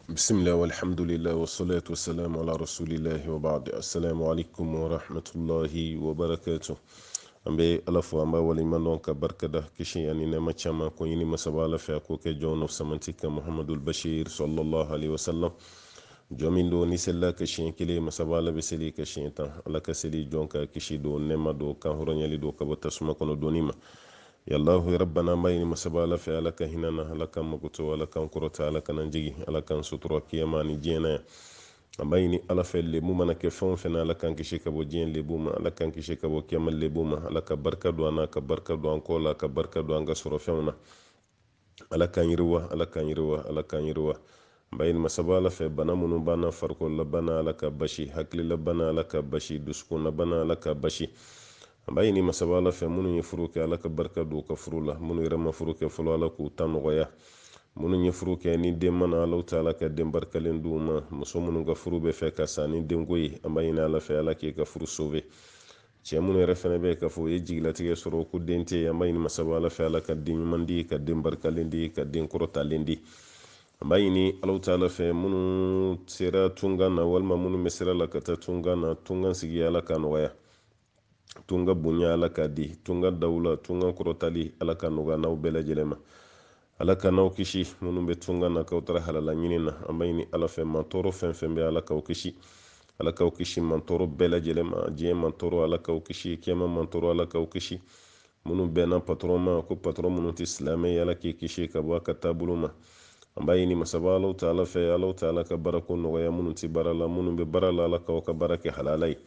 بسم الله والحمد لله والصلاة والسلام على رسول الله وبعد السلام عليكم ورحمة الله وبركاته ambe alafu amba wali manon ka barka da kishi yani ne machama ko yini masabala fa ko ke jono samantika muhammadul bashir sallallahu alaihi wasallam jomin do ni sella ka shin kile masabala be seli ka shin tan ala ka seli jonka kishi do nema do kan horonyali do ka bata suma kono donima yallahu rabbana mayni masabala fa alaka hinana alaka makuto alaka kurota alaka nanjigi alaka sutura kiyamani jena amayni ala felle mu manake fon fena alaka kishi kabo jen lebuma alaka kishi kabo kiyamal lebuma alaka barka do anaka barka do anko alaka barka do anga soro fewna alaka yirwa alaka yirwa alaka yirwa bayin masabala fe bana munu bana farko labana alaka bashi hakli labana alaka bashi duskuna bana alaka bashi bayini masabala fe munu ye furuke alaka barka do ka furula munu rama furuke fulo alaku tanoya munu ye furuke ni de mana Allah taala ka dem barkalen duma muso munu ga furube fe ka sani dem goyi amayina ala fe alake ka furu sove ce munu refene be ka fo ye jiglatige soro ku dente amayini masabala fe alaka din mandi ka dem barkalen di ka den korota lendi bayini Allah taala fe munu sera tunga na walma munu mesera la kata tunga na tunga sigi alaka noya tunga bunya alaka di tunga dawla tunga korotali alaka nuga naw bela jelema alaka naw kishi munu be tunga na kawtara halala nyinina amayni alafe mantoro fenfembe alaka kishi mantoro bela jelema je mantoro alaka kishi kema mantoro alaka kishi munu bena patroma ko patron munu tislame alaka kishi kabwa katabuluma ambayni masabalo taala fe alo taala ka barako no ya munu ti barala munu be barala alaka ka barake halalai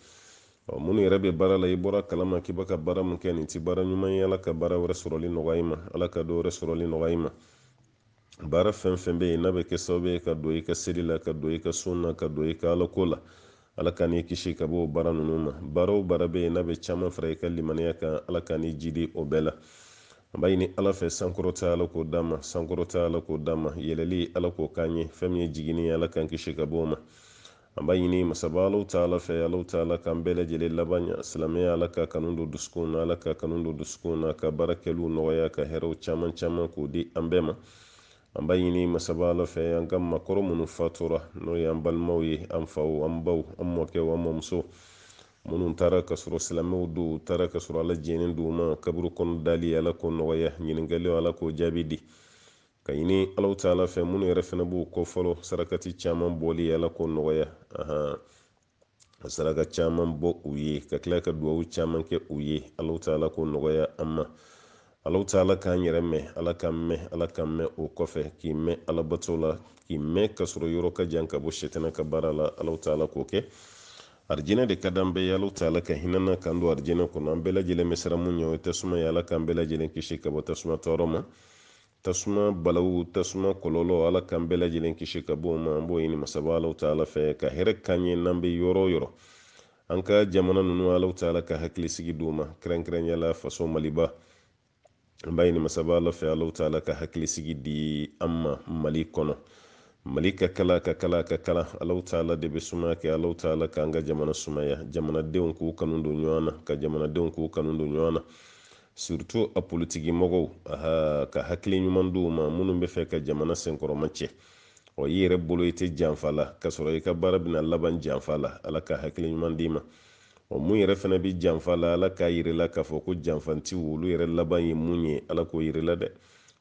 munu yɛrɛ be bara la i bɔra kalama k'i baka bara mun kɛ nin ti bara ɲuman ye ala ka bara wɛrɛ sɔrɔli nɔgɔya i ma ala ka dɔ wɛrɛ sɔrɔli nɔgɔya i ma baara fɛn fɛn be yen n'a bɛ kɛ sababu ye ka don i ka seli la ka don i ka sun na ka don i ka alako la ala ka n'i kisi ka bɔ o baara ninnu ma baara o baara be yen n'a bɛ caman fara i ka limaniya kan ala ka n'i jidi o bɛɛ la an b'a ɲini ala fɛ sankɔrɔta ala k'o d'a ma sankɔrɔta ala k'o d'a ma yɛlɛli ala k'o k'an ye fɛn min ye jigini ala k'an kisi ka bɔ o ma an b'a ɲini masaba alaw taala fɛ alaw taala k'an bɛɛ lajɛlen laban ɲa silamɛya ala ka kanu don dusukun na ala ka kanu don dusukun na ka baarakɛliw nɔgɔya ka hɛrɛw caman caman k'o di an bɛɛ ma an b'a ɲini masaba ala fɛ an ka makɔrɔ minnu fatura n'o ye an balimaw ye an faw an baw an mɔkɛw an mɔmuso minnu taara ka sɔrɔ silamɛw don taara ka sɔrɔ ala jɛnen d'u ma kaburu kɔnɔ dali ala k'o nɔgɔya ɲininkaliw ala k'o jaabi di ka ɲini alaw taala fɛ minnu yɛrɛ fɛnɛ b'u kɔ fɔlɔ sarakati caman bɔli ala k'o nɔgɔya ka saraka caman bɔ u ye ka tila ka duwawu caman kɛ u ye alaw taala k'o nɔgɔya an ma alaw taala k'an yɛrɛ mɛn ala k'an mɛn o kɔfɛ k'i mɛn alabato la k'i mɛn ka sɔrɔ yɔrɔ ka jan ka bɔ sɛtɛnɛ ka baara la alaw taala k'o kɛ arijinɛ de ka d'an bɛɛ ye alaw taala ka hinɛna k'an don arijinɛ kɔnɔ an bɛɛ lajɛlen bɛ siran mun ɲɛ o ye tasuma ye ala k'an bɛɛ lajɛlen kisi ka bɔ tasuma tɔɔrɔ ma tasuma balawu tasuma kɔlɔlɔ ala k'an bɛɛ lajɛlen kisi ka bɔ o ma an b'o ɲini masaba alaw taala fɛ ka hɛrɛ k'an ye n'an bɛ yɔrɔ o yɔrɔ an ka jamana ninnu alaw taala ka hakilisigi d'u ma kɛrɛnkɛrɛnyala faso maliba an b'a ɲini masaba ala fɛ alaw taala ka hakilisigi di an ma mali kɔnɔ mali ka kala alaw taala de bɛ sumaya kɛ alaw taala k'an ka jamana sumaya jamanadenw k'u kanu don ɲɔgɔn na ka jamanadenw k'u kanu don ɲɔgɔn na surtout a politiki mɔgɔw ka hakili ɲuman d'u ma minnu bɛ fɛ ka jamana senkɔrɔma cɛ i yɛrɛ bolo i tɛ janfa la ka sɔrɔ i ka baara bɛna laban janfa la ala ka hakili ɲuman d'i ma mun yɛrɛ fana bɛ janfa la ala k'a yirila k'a fɔ ko janfantiw olu yɛrɛ laban ye mun ye ala k'o yirila dɛ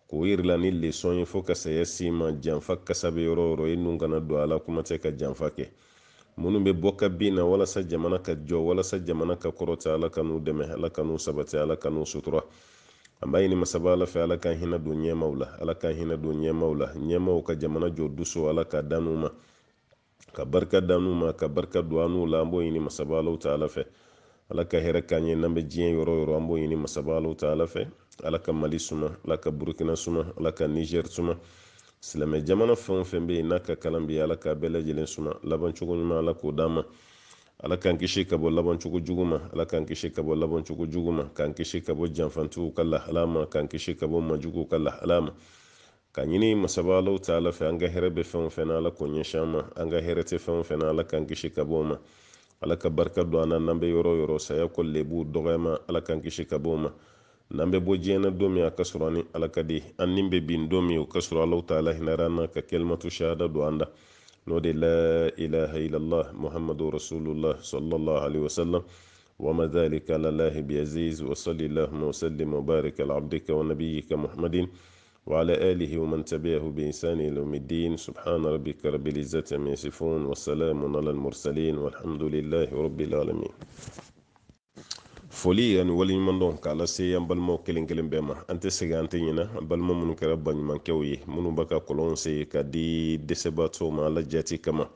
k'o yirila ni leçon ye fo ka saya s'i ma janfa kasa bɛ yɔrɔ o yɔrɔ i nun kana don ala kuma tɛ ka janfa kɛ minnu bɛ bɔ ka bin na walasa jamana ka jɔ walasa jamana ka kɔrɔta ala ka n'u dɛmɛ ala ka n'u sabati ala ka n'u sutura an b'a ɲini masaba ala fɛ ala k'an hinɛ don ɲɛmaw la ala k'an hinɛ don ɲɛmaw la ɲɛmaw ka jamana jɔ duso ala ka dan n'u ma ka barika dan n'u ma ka barika don an n'u la an b'o ɲini masaba alaw taala fɛ ala ka hɛrɛ k'an ye n'an bɛ diɲɛ yɔrɔ o yɔrɔ an b'o ɲini masaba alaw taala fɛ ala ka mali suma ala ka burukina suma ala ka niger suma silamɛ jamana fɛn o fɛn bɛ yen n'a ka kalan bi ala ka bɛɛ lajɛlen suma labancogo ɲuman ala k'o d'an ma ala k'an kisi ka bɔ labancogo jugu ma ala k'an kisi ka bɔ labancogo jugu ma k'an kisi ka bɔ janfantiw ka lahala ma k'an kisi ka bɔ majuguw ka lahala ma ka ɲini masaba alaw taala fɛ an ka hɛrɛ bɛ fɛn o fɛn na ala k'o ɲɛsin an ma an ka hɛrɛ tɛ fɛn o fɛn na ala k'an kisi ka bɔ o ma ala ka barika don an na n'an bɛ yɔrɔ o yɔrɔ saya ko lebu dɔgɔyama ala k'an kisi ka bɔ o ma n'an bɛ bɔ diɲɛ na don min a ka sɔrɔ ni ala ka di an nin bɛ bin don min o ka sɔrɔ Alahu Taala hinɛra an na ka kalimatu shahada don an da n'o de la ilaha illallah muhammadu rasulullah sallallahu alaihi wasallam وما ذلك على الله بعزيز وصلى اللهم وسلم وبارك على عبدك ونبيك محمد وعلى آله ومن تبعه بإحسان إلى يوم الدين سبحان ربك رب العزة عما يصفون والسلام على المرسلين والحمد لله رب العالمين. foli ani waliɲuman dɔn k'a lase an balimaw kelen kelen bɛɛ ma an tɛ segin an tɛ ɲina an balima minnu kɛra baɲumankɛw ye minnu bɛ ka kɔlɔnw se ka di dɛsɛbaatɔw ma ala jati kama.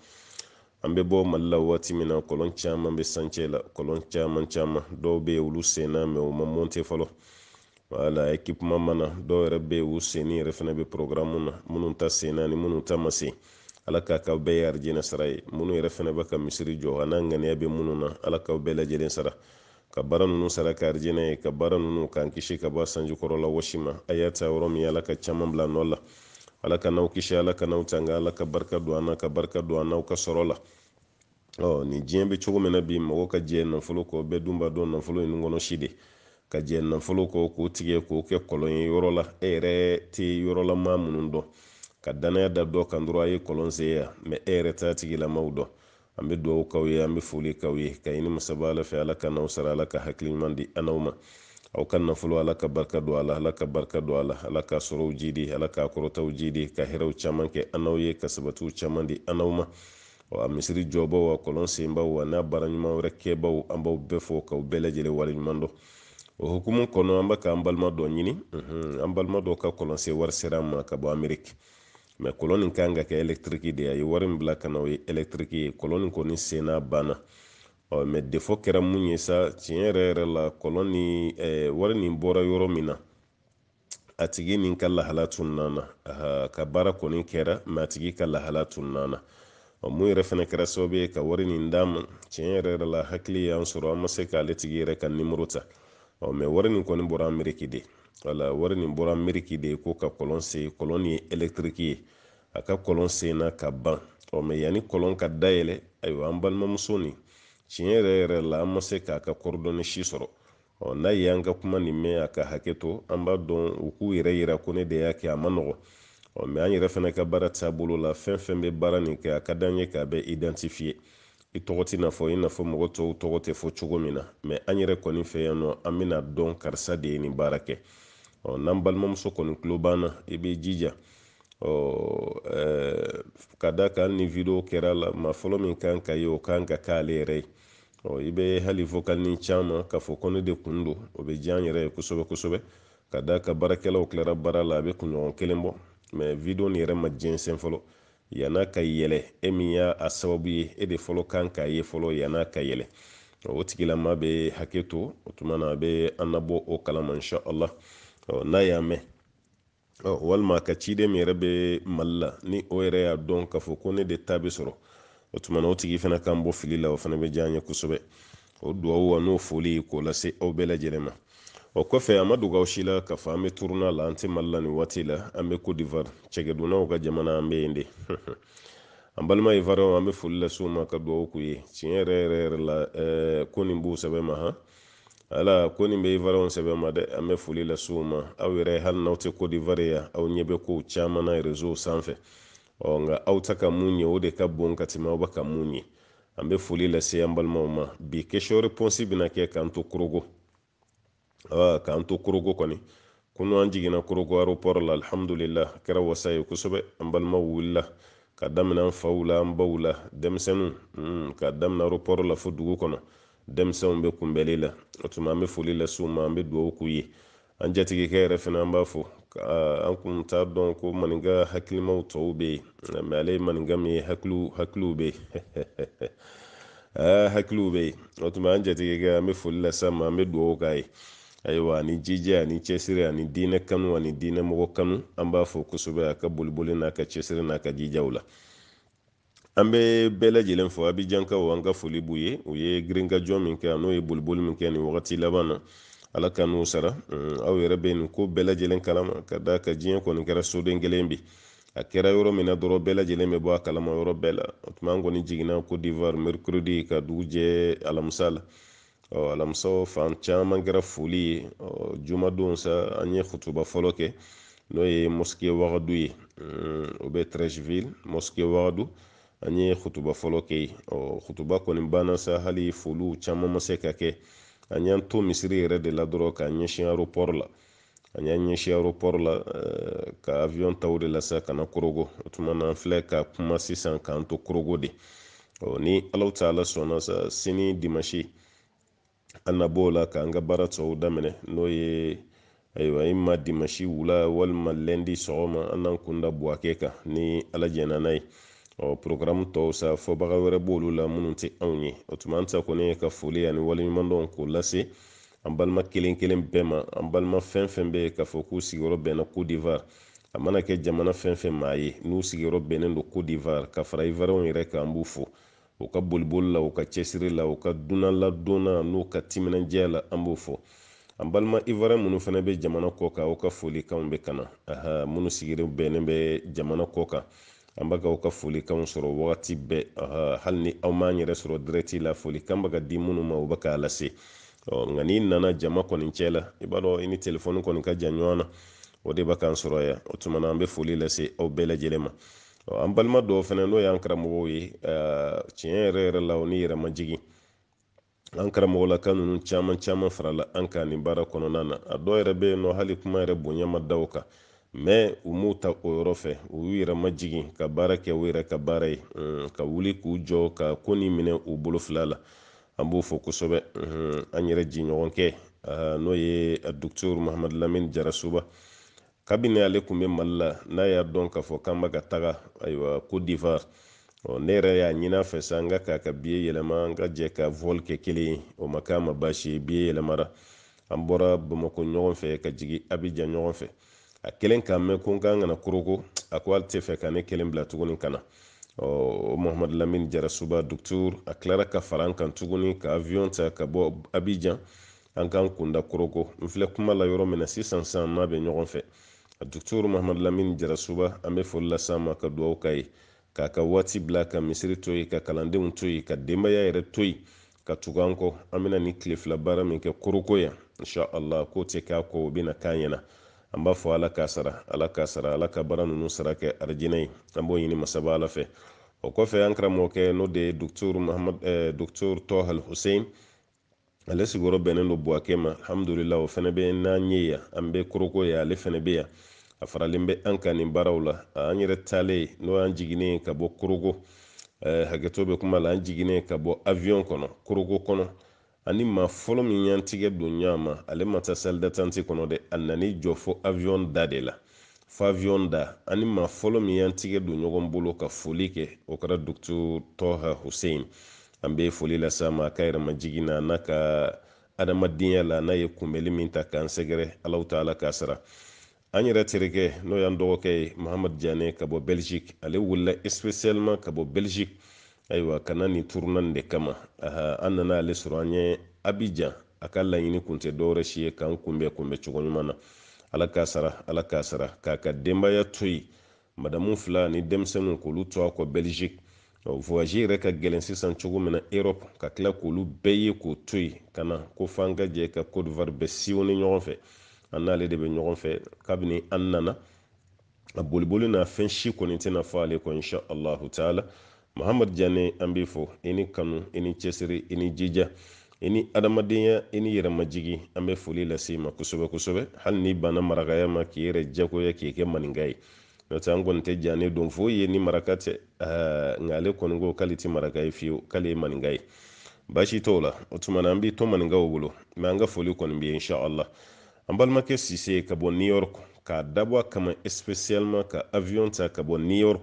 an bɛ bɔ mali la waati min na kɔlɔn caman bɛ sancɛ la kɔlɔn caman dɔw bɛ yen olu senna mɛ u ma monte fɔlɔ wala ekipuma mana dɔw yɛrɛ bɛ yen u senni yɛrɛ fana bɛ programme na minnu ta senna ni minnu ta ma sen ala k'a k'aw bɛɛ ye arijinɛ sara ye minnu yɛrɛ fana bɛ ka misiri jɔ a n'a ŋaniya bɛ minnu na ala k'aw bɛɛ lajɛlen sara ka baara ninnu sara ka arijinɛ ye ka baara ninnu k'an kisi ka bɔ sanjikɔrɔ la wɔsi ma a y'a ta yɔrɔ min ala ka caman bila nɔ la ala ka n'aw kisi ala ka n'aw tanga ala ka barika don an na ka barika don an n'aw ka sɔrɔ la. Ni diɲɛ bɛ cogo min na bi mɔgɔ ka jɛ nafolo kɔ bɛɛ dun b'a dɔn nafolo in kɔnɔ si de ka jɛ nafolo kɔ k'o tigɛ k'o kɛ kɔlɔn ye yɔrɔ la e yɛrɛ tɛ yɔrɔla maa minnu dɔn ka danaya da dɔ kan dɔrɔn a ye kɔlɔn sen yan mɛ e yɛrɛ t'a tigilamaw dɔn an bɛ dugawu k'aw ye an bɛ foli k'aw ye ka ɲini masaba ala fɛ ala ka n'aw sara ala ka hakili ɲuman di an n'aw ma aw ka nafolo ala ka barika don a la ala ka barika don a la ala ka sɔrɔw jidi ala ka kɔrɔtaw jidi ka hɛrɛw caman kɛ an n'aw ye ka sabatiw caman di an n'aw ma a misiri jɔbaw a kɔlɔn senbaw a n'a baara ɲuman wɛrɛ kɛbaw an b'aw bɛɛ fɔ k'aw bɛɛ lajɛlen waleɲuman dɔn o hukumu kɔnɔ an bɛ k'an balima dɔ ɲini an balima dɔ ka kɔlɔn sen wari sera an ma ka bɔ ameriki mɛ kɔlɔn nin kan ka kɛ électrique de ye a ye wari min bila ka na o ye électrique ye kɔlɔn nin kɔni senna banna mɛ defo kɛra mun ye sa tiɲɛ yɛrɛ yɛrɛ la kɔlɔn ni wari nin bɔra yɔrɔ min na a tigi nin ka lahala tununa na ka baara kɔni kɛra mɛ a tigi ka lahala tununa na mun yɛrɛ fana kɛra sababu ye ka wari nin d'a ma tiɲɛ yɛrɛ yɛrɛ la hakili y'an sɔrɔ an ma se k'ale tigi yɛrɛ ka nimero ta mɛ wari nin kɔni bɔra ameriki de wala wari nin bɔra ameriki de ko ka kɔlɔn sen kɔlɔn nin ye électrique ye a ka kɔlɔn senna ka ban mɛ yanni kɔlɔn ka dayɛlɛ ayiwa an balimamuso nin tiɲɛ yɛrɛ yɛrɛ la an ma se k'a ka kɔrɔdɔni si sɔrɔ n'a ye an ka kuma nin mɛn a ka hakɛ to an b'a dɔn u k'u yɛrɛ yira ko ne de y'a kɛ a ma nɔgɔ mɛ an yɛrɛ fana ka baara taabolo la fɛn fɛn bɛ baara nin kɛ a ka d'an ye k'a bɛ identifier i tɔgɔ tɛ n'a fɔ i n'a fɔ mɔgɔ tɔw tɔgɔ tɛ fɔ cogo min na mɛ an yɛrɛ kɔni fɛ yan nɔ an bɛna dɔn karisa de ye nin baara kɛ n'an balimamuso kɔni tulo banna i b'i jija ka da kan ni video kɛra la maa fɔlɔ min kan ka ye o kan ka k'ale yɛrɛ ye i bɛ hali vocal ni caman k'a fɔ ko ne de kun don o bɛ diya an yɛrɛ ye kosɛbɛ kosɛbɛ ka da ka baarakɛlaw tilara baara la a bɛ kunɲɔgɔn kelen bɔ mɛ video nin yɛrɛ ma jɛnsɛn fɔlɔ yan'a ka yɛlɛ e min y'a sababu ye e de fɔlɔ kan k'a ye fɔlɔ yan'a ka yɛlɛ o tigilama bɛ hakɛ to o tuma na a bɛ an labɔ o kalama inshallah n'a y'a mɛn walima a ka ciden min yɛrɛ bɛ mali la ni o yɛrɛ y'a dɔn k'a fɔ ko ne de ta bɛ sɔrɔ o tuma na o tigi fana kan bɔ fili la o fana bɛ diya an ye kosɛbɛ o duwawu a n'o foli k'o lase aw bɛɛ lajɛlen ma o kɔfɛ a ma dogo aw si la k'a fɔ an bɛ turuna la an tɛ mali la nin waati la an bɛ Côte d'Ivoire cɛkɛdonnaw ka jamana an bɛ yen de an balima ivoiriyɛnw an bɛ foli lase u ma ka duwawu k'u ye tiɲɛ yɛrɛ yɛrɛ la ko nin b'u sɛbɛn ma ala ko nin bɛ ivoiriyɛnw sɛbɛn ma dɛ an bɛ foli lase u ma aw yɛrɛ hali n'aw tɛ Côte d'Ivoire yan aw ɲɛ bɛ kow caman na réseau sanfɛ nka aw ta ka mun ye o de ka bon ka tɛmɛ aw bɛ ka mun ye an bɛ foli lase an balimaw ma bi question réponse bɛna kɛ k'an to korogo k'an to korogo kɔni kunu an jiginna korogo aéroport la alhamdulillah a kɛra wasa ye kosɛbɛ an balimaw wulila ka daminɛ an faw la an baw la denmisɛnninw ka daminɛ aéroport la fo dugu kɔnɔ denmisɛnw bɛ kunbɛli la o tuma an bɛ foli lase u ma an bɛ dugawu k'u ye an jatigikɛ yɛrɛ fana an b'a fɔ an kun t'a dɔn ko maninka hakilimaw tɔw bɛ yen mɛ ale ye maninka min ye hakiliw bɛ yen hakiliw bɛ yen o tuma an jatigikɛ an bɛ foli lase a ma an bɛ dugawu k'a ye ayiwa ani jija ani cɛsiri ani diinɛ kanu ani diinɛ mɔgɔ kanu an b'a fɔ kosɛbɛ a ka boliboli n'a ka cɛsiri n'a ka jijaw la an bɛ bɛɛ lajɛlen fɔ abijankaw an ka foli b'u ye u ye girinkajɔ min kɛ n'o ye boliboli min kɛ nin wagati laban na ala ka n'u sara aw yɛrɛ bɛ nin ko bɛɛ lajɛlen kalama ka da ka diɲɛ kɔni kɛra soden kelen bi a kɛra yɔrɔ min na dɔrɔn bɛɛ lajɛlen bɛ bɔ a kalama yɔrɔ bɛɛ la o tuma an kɔni jiginna Côte d'Ivoire mercredi ka dugu jɛ alamisa la alamsaw fan caman kɛra foli ye jumadon sa an ye khutuba fɔlɔ kɛ n'o ye mosquée wagadu ye o bɛ Trècheville mosquée wagadu an ye khutuba fɔlɔ kɛ yen khutuba kɔni banna sa hali foliw caman ma se ka kɛ an y'an to misiri yɛrɛ de la dɔrɔn k'an ɲɛsin aéroport la an y'an ɲɛsin aéroport la ka avion taw de la sa ka na Korogo o tuma na an filɛ ka kuma sisan k'an to Korogo de ni Alahu Taala sɔnna sa sini dimanche an na b'o la k'an ka baara tɔw daminɛ n'o ye ayiwa ima dimanche wula walima lundi sɔgɔma an n'an kunda Buwake kan ni Ala jɛnna n'a ye programme tɔw sa fɔbaga wɛrɛ b'olu la minnu tɛ anw ye o tuma an ta kɔni ye ka foli ani waleɲumandɔn k'o lase an balima kelen kelen bɛɛ ma an balima fɛn fɛn bɛ k'a fɔ k'u sigiyɔrɔ bɛnna Côte d'Ivoire a mana kɛ jamana fɛn fɛn maa ye n'u sigiyɔrɔ bɛnnen don Côte d'Ivoire ka fara Ivoirien yɛrɛ kan an b'u fo u ka boliboli la u ka cɛsiri la u ka dunanladonna n'u ka timinandiya la an b'o fɔ an balima Ivoirien minnu fana bɛ jamana kɔ kan u ka folikanw bɛ ka na minnu sigilen bɛnnen bɛ jamana kɔ kan an b'a ka ka folikanw sɔrɔ wagati bɛɛ hali ni aw m'an yɛrɛ sɔrɔ direct la folikan bɛ ka di minnu ma u bɛ k'a lase nka n'i nana jama kɔni cɛ la i b'a dɔn i ni telefɔni kɔni ka jan ɲɔgɔn na o de b'a kan sɔrɔ yan o tuma na an bɛ foli lase aw bɛɛ lajɛlen ma an balima dɔw fana n'o y'an karamɔgɔw ye tiɲɛ yɛrɛ yɛrɛ la o ni yɛrɛ majigi an karamɔgɔ la ka ninnu caman farala an kan nin baara kɔnɔna na a dɔw yɛrɛ bɛ yen nɔ hali kuma yɛrɛ bonya ma da o kan mais u m'u ta o yɔrɔ fɛ u y'u yɛrɛ majigin ka baara kɛ u yɛrɛ ka baara ye ka wuli k'u jɔ ka ko ni minɛ u bolo fila la an b'o fɔ kosɛbɛ an yɛrɛ jiɲɔgɔnkɛ n'o ye Dr Mahamadu Lamini Jarasuba kabini ale tun bɛ Mali la n'a y'a dɔn k'a fɔ k'an bɛ ka taga ayiwa Côte d'Ivoire ne yɛrɛ y'a ɲini a fɛ sa an ka k'a ka billet yɛlɛma an ka jɛ ka vol kɛ kelen ye o ma k'a ma baasi ye billet yɛlɛmara an bɔra Bamakɔ ɲɔgɔn fɛ ka jigin Abidjan ɲɔgɔn fɛ a kelen k'a mɛn ko n k'an kana Koroko a ko ale tɛ fɛ ka ne kelen bila tuguni ka na Mahamadu Lamini Jarasuba Docteur a tilara ka fara an kan tuguni ka avion ta ka bɔ Abidjan an k'an kunda Koroko n filɛ kuma la yɔrɔ min na sisan n'a bɛ ɲɔgɔn fɛ Docteur Mahamadu Lamini Jarasuba an bɛ foli lase a ma ka dugawu k'a ye k'a ka waati bila ka misiri to yen ka kalandenw to yen ka denbaya yɛrɛ to yen ka tugu an kɔ an bɛna ni tile fila baara min kɛ Koroko yan inshallah k'o tɛ k'a kɔ o bɛna k'an ɲɛna an b'a fɔ Ala k'a sara Ala k'a sara Ala ka baara ninnu sara kɛ arijinɛ ye an b'o ɲini masaba Ala fɛ o kɔfɛ an karamɔgɔkɛ n'o de ye Docteur Toha Hussein ale sigiyɔrɔ bɛnnen don Buwake ma alhamdulillah o fana bɛ n'an ye yan an bɛ Koroko yan ale fana bɛ yan a faralen bɛ an kan nin baaraw la an yɛrɛ taalen n'o y'an jiginnen ka bɔ Koroko hakɛto bɛ kuma la an jiginnen ka bɔ avion kɔnɔ Koroko kɔnɔ ani maa fɔlɔ min y'an tigɛ don ɲɔgɔn ma ale ma taa salle d'attente kɔnɔ dɛ a nan'i jɔ fo avion da de la fo avion da ani maa fɔlɔ min y'an tigɛ don ɲɔgɔn bolo ka foli kɛ o kɛra Docteur Toha Hussein an bɛ foli lase a ma a ka yɛrɛmajigin na n'a ka adamadenya la n'a ye kunbɛli min ta k'an sɛgɛrɛ Alahu Taala k'a sara an yɛrɛ terikɛ n'o y'an dɔgɔkɛ ye Mahamadu Diané ka bɔ Belgique ale wulila spécialement ka bɔ Belgique ayiwa ka na nin tournant de kama an nana ale sɔrɔ an ye Abidjan a ka laɲini kun tɛ dɔwɛrɛ si ye k'an kunbɛn cogo ɲuman na Ala k'a sara Ala k'a sara k'a ka denbaya to yen madamu fila ni denmisɛnninw k'olu to a kɔ Belgique voyage yɛrɛ ka gɛlɛn sisan cogo min na Europe ka tila k'olu bɛɛ ye k'o to yen ka na ko f'an ka jɛ ka Côte d'Ivoire bɛɛ sillonner ɲɔgɔn fɛ an n'ale de bɛ ɲɔgɔn fɛ kabini an nana a boliboli n'a fɛn si kɔni tɛna fɔ ale kɔ inshallah taala Mahamadu Diané an b'i fɔ i ni kanu i ni cɛsiri i ni jija i ni adamadenya i ni yɛrɛmajigi an bɛ foli lase i ma kosɛbɛ hali ni banna marakaya ma k'i yɛrɛ jagoya k'i kɛ maninka ye n'o tɛ an kɔni tɛ Diané don foyi ye ni maraka tɛ nka ale kɔni ko k'ale tɛ maraka ye fiyewu k'ale ye maninka ye baasi t'o la o tuma na an b'i to maninkaw bolo mais an ka foli kɔni bɛ yen inshallah an balimakɛ Sise ka bɔ New York k'a dabɔ a kama spécialement ka avion ta ka bɔ New York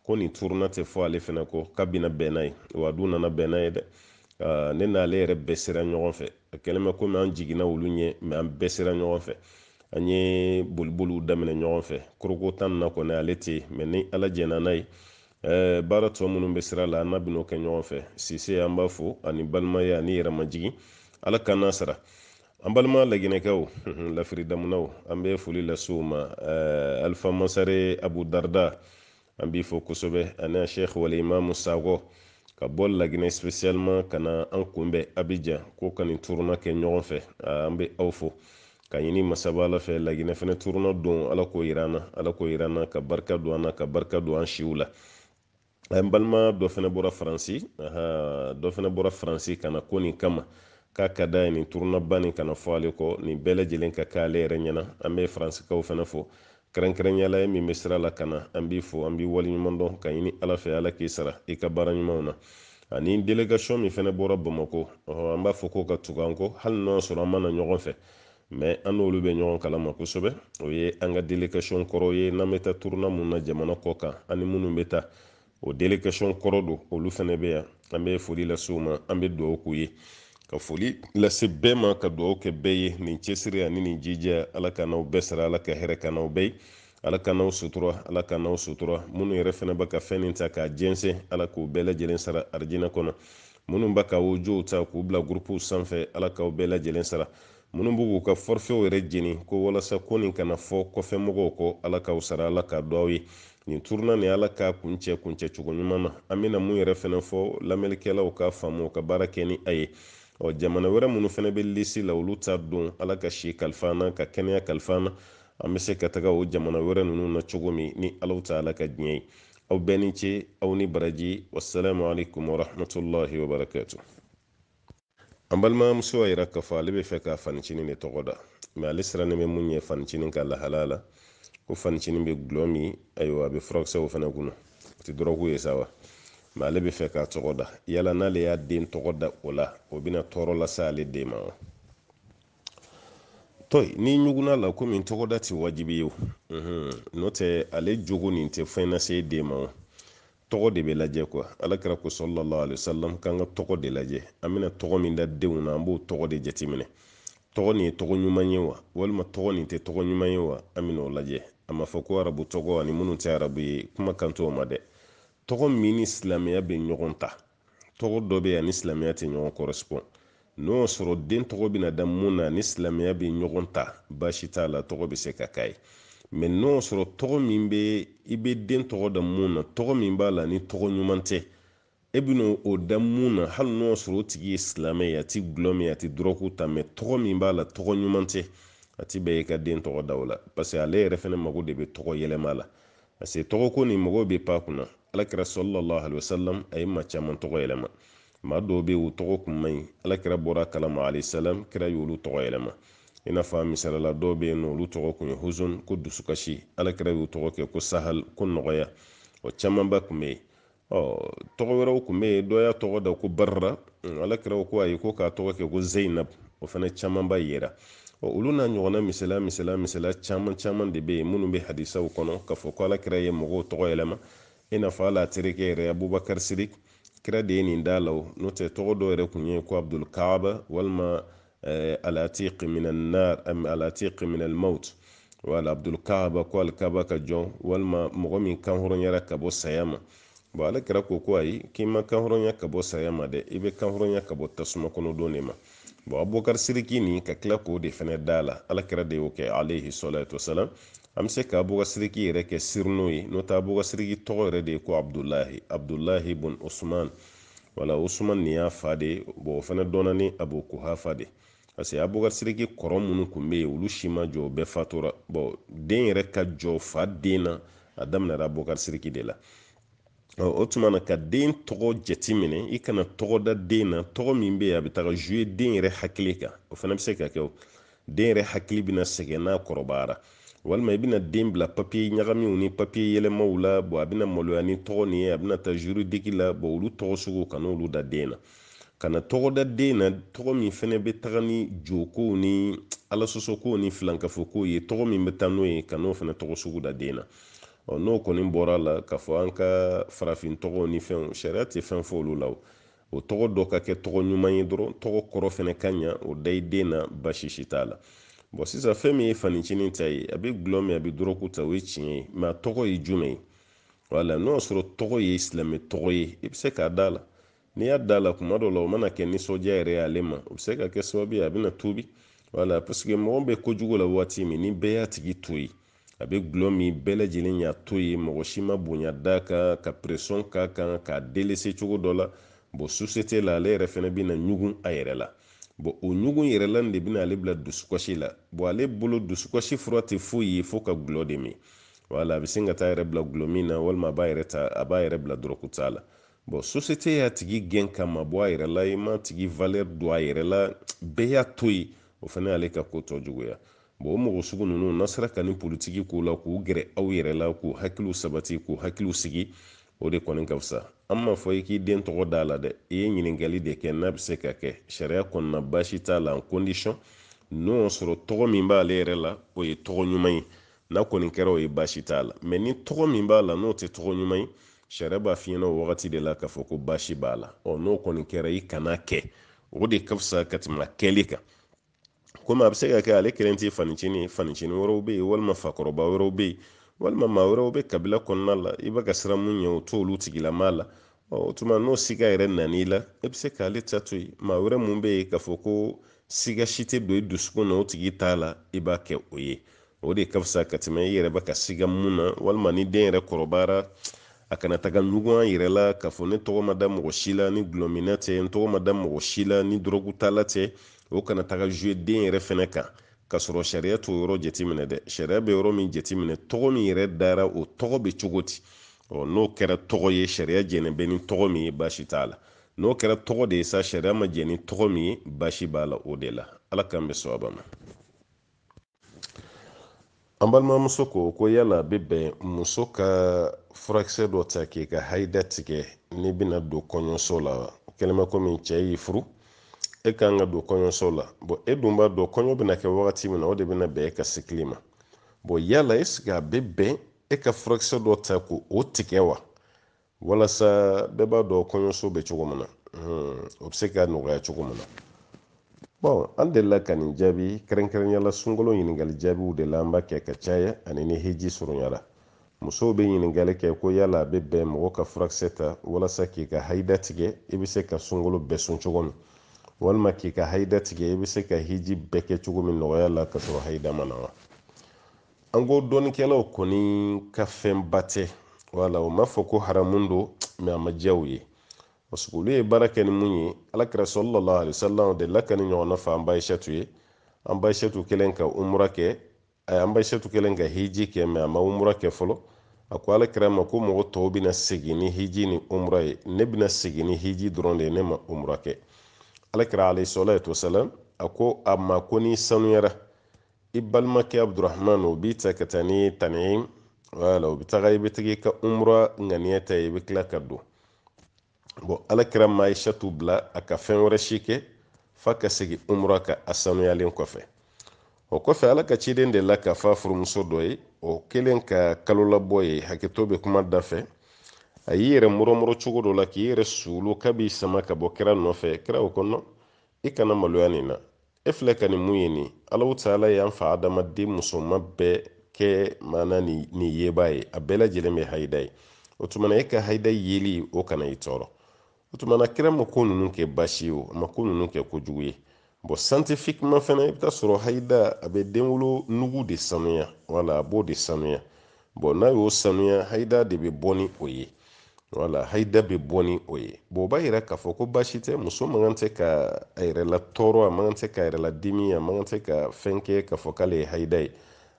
ko nin tournant tɛ fɔ ale fana kɔ k'a bɛna bɛn n'a ye wa a dun nana bɛn n'a ye dɛ ne n'ale yɛrɛ bɛɛ sera ɲɔgɔn fɛ a kɛlen bɛ komi an jiginna olu ɲɛ mais an bɛɛ sera ɲɔgɔn fɛ an ye boliboliw daminɛ ɲɔgɔn fɛ Koroko tan na kɔni ale tɛ yen mais ni Ala jɛna n'a ye baara tɔ minnu bɛ sira la an n'a bɛn'o kɛ ɲɔgɔn fɛ Sise an b'a fɔ ani balimaya ani yɛrɛmajigi Ala k'an n'a sara an balima laginɛkɛw lafiri damunaw an bɛ foli lase u ma Alpha Masare Abu Darda an b'i fɔ kosɛbɛ ani Sheikh Wali Imamu Sakɔ ka bɔ Laginɛ spécialement kana an kunbɛ Abidjan ko ka nin tournoi kɛ ɲɔgɔn fɛ an bɛ aw fo ka ɲini masaba Ala fɛ Laginɛ fɛnɛ tournoi don Ala k'o yira an na ka barika don an na ka barika don an siw la. An balima dɔ fɛnɛ bɔra Faransi kana ko nin kama k'a ka da nin tournoi ba nin kana fɔ ale kɔ nin bɛɛ lajɛlen ka kɛ ale yɛrɛ ɲɛna. An bɛ Faransikaw fɛnɛ fo kɛrɛnkɛrɛnyala min bɛ sira la kana an b'i fo an b'i waleɲuman dɔn ka ɲini Ala fɛ Ala k'i sara i ka baara ɲumanw na. Ani délégation min fɛnɛ bɔra Bamako an b'a fɔ ko ka tugu an kɔ hali n'o sɔrɔ an ma na ɲɔgɔn fɛ mais an n'olu bɛ ɲɔgɔn kalama kosɛbɛ. O ye an ka délégation kɔrɔ ye n'an bɛ taa tournoi mun na jamana kɔ kan ani minnu bɛ taa o délégation kɔrɔ don olu fɛnɛ bɛ yan. An bɛ foli lase u ma an bɛ dugawu k'u ye ka foli lase bɛɛ ma ka dugawu kɛ bɛɛ ye nin cɛsiri ani nin jija Ala ka n'aw bɛɛ sara Ala ka hɛrɛ ka n'aw bɛɛ ye Ala ka n'aw sutura Ala ka n'aw sutura minnu yɛrɛ fɛnɛ bɛ ka fɛn nin ta k'a jɛnsɛn Ala k'u bɛɛ lajɛlen sara arijinɛ kɔnɔ minnu bɛ ka audio ta k'u bila groupe sanfɛ Ala k'aw bɛɛ lajɛlen sara minnu b'u k'u ka forfait yɛrɛ jeni ko walasa ko nin kana fɔ kɔfɛ mɔgɔw kɔ Ala k'aw sara Ala k'a dɔn aw ye nin tournoi nin Ala k'a kuncɛ cogo ɲuman na an bɛna mun yɛrɛ fɛnɛ fɔ lamɛnnikɛlaw ka faamu ka baara kɛ ni a ye jamana wɛrɛ minnu fɛnɛ bɛ lisi la olu ta don Ala ka si kalifa an na ka kɛnɛya kalifa an na an bɛ se ka taga o jamana wɛrɛ ninnu na cogo min ni Ala ta Ala ka diɲɛ ye aw bɛɛ ni ce aw ni baraji wassalamu alaikum warahmatullahi wabarakatuh. An balimamuso y'a yira k'a fɔ ale bɛ fɛ ka fanicinin de tɔgɔ da mais ale sirannen bɛ mun ye fanicinin ka lahala la ko fanicinin bɛ gulɔ min ayiwa a bɛ furakisɛw fana kunna o tɛ dɔrɔgu ye sa wa mais ale bɛ fɛ k'a tɔgɔ da yala n'ale y'a den tɔgɔ da o la o bɛna tɔɔrɔ lase ale den ma wa tɔyi ni ɲuguna la komi tɔgɔ da tɛ wajibi ye n'o tɛ ale jogo nin tɛ fɛn lase den ma tɔgɔ de bɛ lajɛ quoi alakira ko sallallahu alaihi wasallam k'an ka tɔgɔ de lajɛ an bɛna tɔgɔ min da denw na an b'o tɔgɔ de jateminɛ tɔgɔ nin ye tɔgɔ ɲuman ye wa walima tɔgɔ nin tɛ tɔgɔ ɲuman ye wa an bɛna o lajɛ a ma fɔ ko arabu tɔgɔ ani minnu tɛ arabu ye kuma kan t'o ma dɛ tɔgɔ min ni silamɛya bɛ ɲɔgɔn ta tɔgɔ dɔ bɛ yan ni silamɛya tɛ ɲɔgɔn correspond n'o sɔrɔ den tɔgɔ bɛna da mun na ni silamɛya bɛ ɲɔgɔn ta baasi t'a la tɔgɔ bɛ se ka k'a ye mais n'o sɔrɔ tɔgɔ min bɛ i bɛ den tɔgɔ da mun na tɔgɔ min b'a la ni tɔgɔ ɲuman tɛ e bɛna o da mun na hali n'o sɔrɔ o tigi ye silamɛ ye a ti gulɔ min a ti dɔrɔgu ta mais tɔgɔ min b'a la tɔgɔ ɲuman tɛ a ti bɛɛ i ka den tɔgɔ da o la parce que ale yɛrɛ fɛnɛ mago de bɛ tɔgɔ yɛlɛma la parce que tɔgɔ ko nin mɔgɔw bɛ pan kunna alakira sallallahu alaihi wasallam a ye maa caman tɔgɔ yɛlɛma maa dɔw bɛ yen o tɔgɔ kun man ɲi alakira bɔra kalama alayhi salam kira y'olu tɔgɔ yɛlɛma i n'a fɔ misalala dɔw bɛ yen nɔ olu tɔgɔ kun ye huzun ko dusukasi alakira y'u tɔgɔ kɛ ko sahal ko nɔgɔya o camanba kun bɛ yen tɔgɔ wɛrɛw kun bɛ yen dɔ y'a tɔgɔ da ko barra alakira ko ayi ko k'a tɔgɔ kɛ ko zeinab o fana camanba yera olu n'a ɲɔgɔnna misala caman de bɛ yen minnu bɛ hadisaw kɔnɔ k'a fɔ ko alakira ye mɔgɔw tɔgɔ yɛlɛma i n'a fɔ ala terikɛ yɛrɛ abubakar sidik kira de ye nin da la n'o tɛ tɔgɔ dɔ yɛrɛ kun ye ko abdul kaaba walima alatiq min an-nar am alatiq min al-maut wala abdul kaaba ko al-kaaba ka jɔn walima mɔgɔ min kan hɔrɔnyara ka bɔ saya ma bon ale kira ko ayi k'i ma kan hɔrɔnya ka bɔ saya ma dɛ i bɛ kan hɔrɔnya ka bɔ tasuma kɔnɔ don de ma bon abubakar sidiki nin ka tila k'o de fɛnɛ da la alakira de y'o kɛ alayhi salatu wasalam an bɛ se ka abubakar sidiki yɛrɛ kɛ sirino ye n'o tɛ abubakar sidiki tɔgɔ yɛrɛ de ye ko abdulahi bun usman wala usman nin y'a fa de bon o fɛnɛ dɔnna ni abu kuhafa de parce que abubakar sidiki kɔrɔ minnu kun bɛ yen olu si ma jɔ o bɛɛ fatura bon den yɛrɛ ka jɔ fa den na a daminɛra abubakar sidiki de la o tuma na ka den tɔgɔ jateminɛ i kana tɔgɔ da den na tɔgɔ min bɛ yen a bɛ taga jouer den yɛrɛ hakili kan o fana bɛ se ka kɛ den yɛrɛ hakili bɛna sɛgɛn n'a kɔrɔbayara walima i bɛna den bila papiye ɲagamiw ni papiye yɛlɛmaw la bon a bɛna maloya ni tɔgɔ nin ye a bɛna taa juridique la bon olu tɔgɔ sugu kana olu da den na kana tɔgɔ da den na tɔgɔ min fana bɛ taga ni jokow ni alasɔsɔkow ni filankafokow ye tɔgɔ min bɛ taa n'o ye ka n'o fana tɔgɔ sugu da den na n'o kɔni bɔra la k'a fɔ an ka farafin tɔgɔw ni fɛnw sariya tɛ fɛn fɔ olu la o tɔgɔ dɔ ka kɛ tɔgɔ ɲuman ye dɔrɔn tɔgɔ kɔrɔ fɛnɛ ka ɲa o da i den na basi si t'a la bon sisan fɛn min ye fanicinin ta ye a bɛ gulɔ min a bɛ dɔrɔku ta o ye tiɲɛ ye mais a tɔgɔ ye jumɛn ye wala n'o sɔrɔ tɔgɔ ye silamɛ tɔgɔ ye i bɛ se k'a da la n'i y'a da la kuma dɔw la o mana kɛ nisɔndiya yɛrɛ ye ale ma o bɛ se ka kɛ sababu ye a bɛna tuubi wala parce que mɔgɔ bɛ kojugu la waati min ni bɛɛ y'a tigi to ye a bɛ gulɔ min bɛɛ lajɛlen y'a to ye mɔgɔ si ma bonya da kan ka pression k'a kan k'a delese cogo dɔ la bon société la ale yɛrɛ fɛnɛ bɛna ɲugun a yɛrɛ la bon o ɲugun yɛrɛ la de bɛna ale bila dusukɔsi la bon ale bolo dusukɔsi fura tɛ foyi ye fo ka gulɔ de min wala a bɛ sin ka taa yɛrɛ bila gulɔ min na walima a b'a yɛrɛ bila dɔrɔkuta la bon société y'a tigi gɛn ka mabɔ a yɛrɛ la i ma tigi valeur don a yɛrɛ la bɛɛ y'a to yen o fana y'ale ka ko tɔ juguya bon o mɔgɔ sugu ninnu n'a sera ka ni politiki k'o la k'u gɛrɛ aw yɛrɛ la k'u hakiliw sabati k'u hakiliw sigi o de kɔni ka fisa an m'a fɔ i k'i den tɔgɔ da la dɛ i ye ɲininkali de kɛ n'a bɛ se ka kɛ sariya kɔnɔna baasi t'a la en condition n'o y'a sɔrɔ tɔgɔ min b'ale yɛrɛ la o ye tɔgɔ ɲuman ye n'a kɔni kɛra o ye baasi t'a la mɛ ni tɔgɔ min b'a la n'o tɛ tɔgɔ ɲuman ye sariya b'a f'i ɲɛna o wagati de la k'a fɔ ko baasi b'a la n'o kɔni kɛra i kana kɛ o de ka fisa ka tɛmɛ kɛli kan komi a bɛ se ka kɛ ale kelen tɛ fanicinin wɛrɛw bɛ yen walima fakɔrɔba wɛrɛw bɛ yen walima maa wɛrɛw bɛ kabila kɔnɔna la i bɛ ka siran mun ɲɛ o t'olu tigilamaa la o tuma n'o siga yɛrɛ nan'i la i bɛ se k'ale ta to yen maa wɛrɛ mun bɛ yen k'a fɔ ko siga si tɛ don i dusukun na o tigi t'a la i b'a kɛ o ye o de ka fisa ka tɛmɛ i yɛrɛ bɛ ka siga mun na walima ni den yɛrɛ kɔrɔbayara a kana taga ɲugun a yɛrɛ la k'a fɔ ne tɔgɔ ma da mɔgɔ si la ni gulɔminna tɛ n tɔgɔ ma da mɔgɔ si la ni dɔrɔgu tala tɛ o kana taga jouer den yɛrɛ fɛnɛ kan ka sɔrɔ sariya t'o yɔrɔ jateminɛ dɛ sariya bɛ yɔrɔ min jateminɛ tɔgɔ min yɛrɛ dara o tɔgɔ bɛ cogo di n'o kɛra tɔgɔ ye sariya jɛnnen bɛ ni tɔgɔ min ye baasi t'a la n'o kɛra tɔgɔ de ye sa sariya ma jɛ ni tɔgɔ min ye baasi b'a la o de la ala k'an bɛ sɔn a ma an balimamuso ko yala a bɛ bɛn muso ka furakisɛ dɔ ta k'i ka haida tigɛ n'i bɛna don kɔɲɔso la kɛlɛma komi cɛ y'i furu e kan ka don kɔɲɔso la bon e dun b'a dɔn kɔɲɔ bɛna kɛ wagati min na o de bɛna bɛn e ka sikili ma bon yala est-ce que a bɛ bɛn e ka furakisɛ dɔ ta k'o tigɛ wa walasa bɛɛ b'a dɔn kɔɲɔso bɛ cogo min na o bɛ se ka nɔgɔya cogo min na bon an delila ka nin jaabi kɛrɛnkɛrɛnyala sunkalo ɲininkali jaabiw de la an b'a kɛ ka caya ani ni hiji surunyara musow bɛ ɲininkali kɛ ko yala a bɛ bɛn mɔgɔ ka furakisɛ ta walasa k'i ka haida tigɛ i bɛ se ka sunkalo bɛɛ sun cogo min walima k'i ka haida tigɛ i bɛ se ka hiji bɛɛ kɛ cogo min nɔgɔya la ka sɔrɔ haida ma na wa an ko dɔɔnikɛlaw kɔni ka fɛnba tɛ wala o m'a fɔ ko haramun don mɛ a ma diya u ye parce que olu ye baara kɛ ni mun ye alakira sallallahu alaihi wasallam de la ka ni ɲɔgɔnna fɔ an ba Aishatu ye an ba Aishatu kɛlen ka umra kɛ an ba Aishatu kɛlen ka hiji kɛ mɛ a ma umra kɛ fɔlɔ a ko alakira ma ko mɔgɔ tɔw bɛna segin ni hiji ni umra ye ne bɛna segin ni hiji dɔrɔn de ye ne ma umra kɛ alakira alayhi salatu wasalam a ko a ma ko ni sanuyara i balimakɛ Abdurahman o b'i ta ka taa ni Tan'im wala o bɛ taga i bɛ tigi ka umra ŋaniya ta i bɛ tila ka don bon alakira ma Aishatu bila a ka fɛn wɛrɛ si kɛ f'a ka segin umra ka a sanuyalen kɔfɛ o kɔfɛ ala ka ciden de la ka fa furumuso dɔ ye o kelen ka kalo labɔ ye hakɛto bɛ kuma da fɛ a y'i yɛrɛ mɔrɔmɔrɔ cogo dɔ la k'i yɛrɛ suulu k'a b'i sama ka bɔ kira nɔfɛ kira o kɔnɔ i kana maloya nin na e filɛ ka nin mun ye nin Alahu Taala y'an fa adamaden musoman bɛɛ kɛ maana nin yeba ye a bɛɛ lajɛlen bɛ haida ye o tuma na e ka haida yeli o kana i tɔɔrɔ o tuma na kira ma ko ninnu kɛ baasi ye o a ma ko ninnu kɛ kojugu ye bon scientifiquement fana i bɛ taa sɔrɔ haida a bɛ den wolo nugu de sanuya wala a b'o de sanuya bon n'a y'o sanuya haida de bɛ bɔ ni o ye wala haida bɛ bɔ ni o ye bon o b'a yira k'a fɔ ko baasi tɛ muso man kan tɛ ka a yɛrɛ la tɔɔrɔ a man kan tɛ ka a yɛrɛ la dimi a man kan tɛ ka fɛn kɛ k'a fɔ k'ale ye haida ye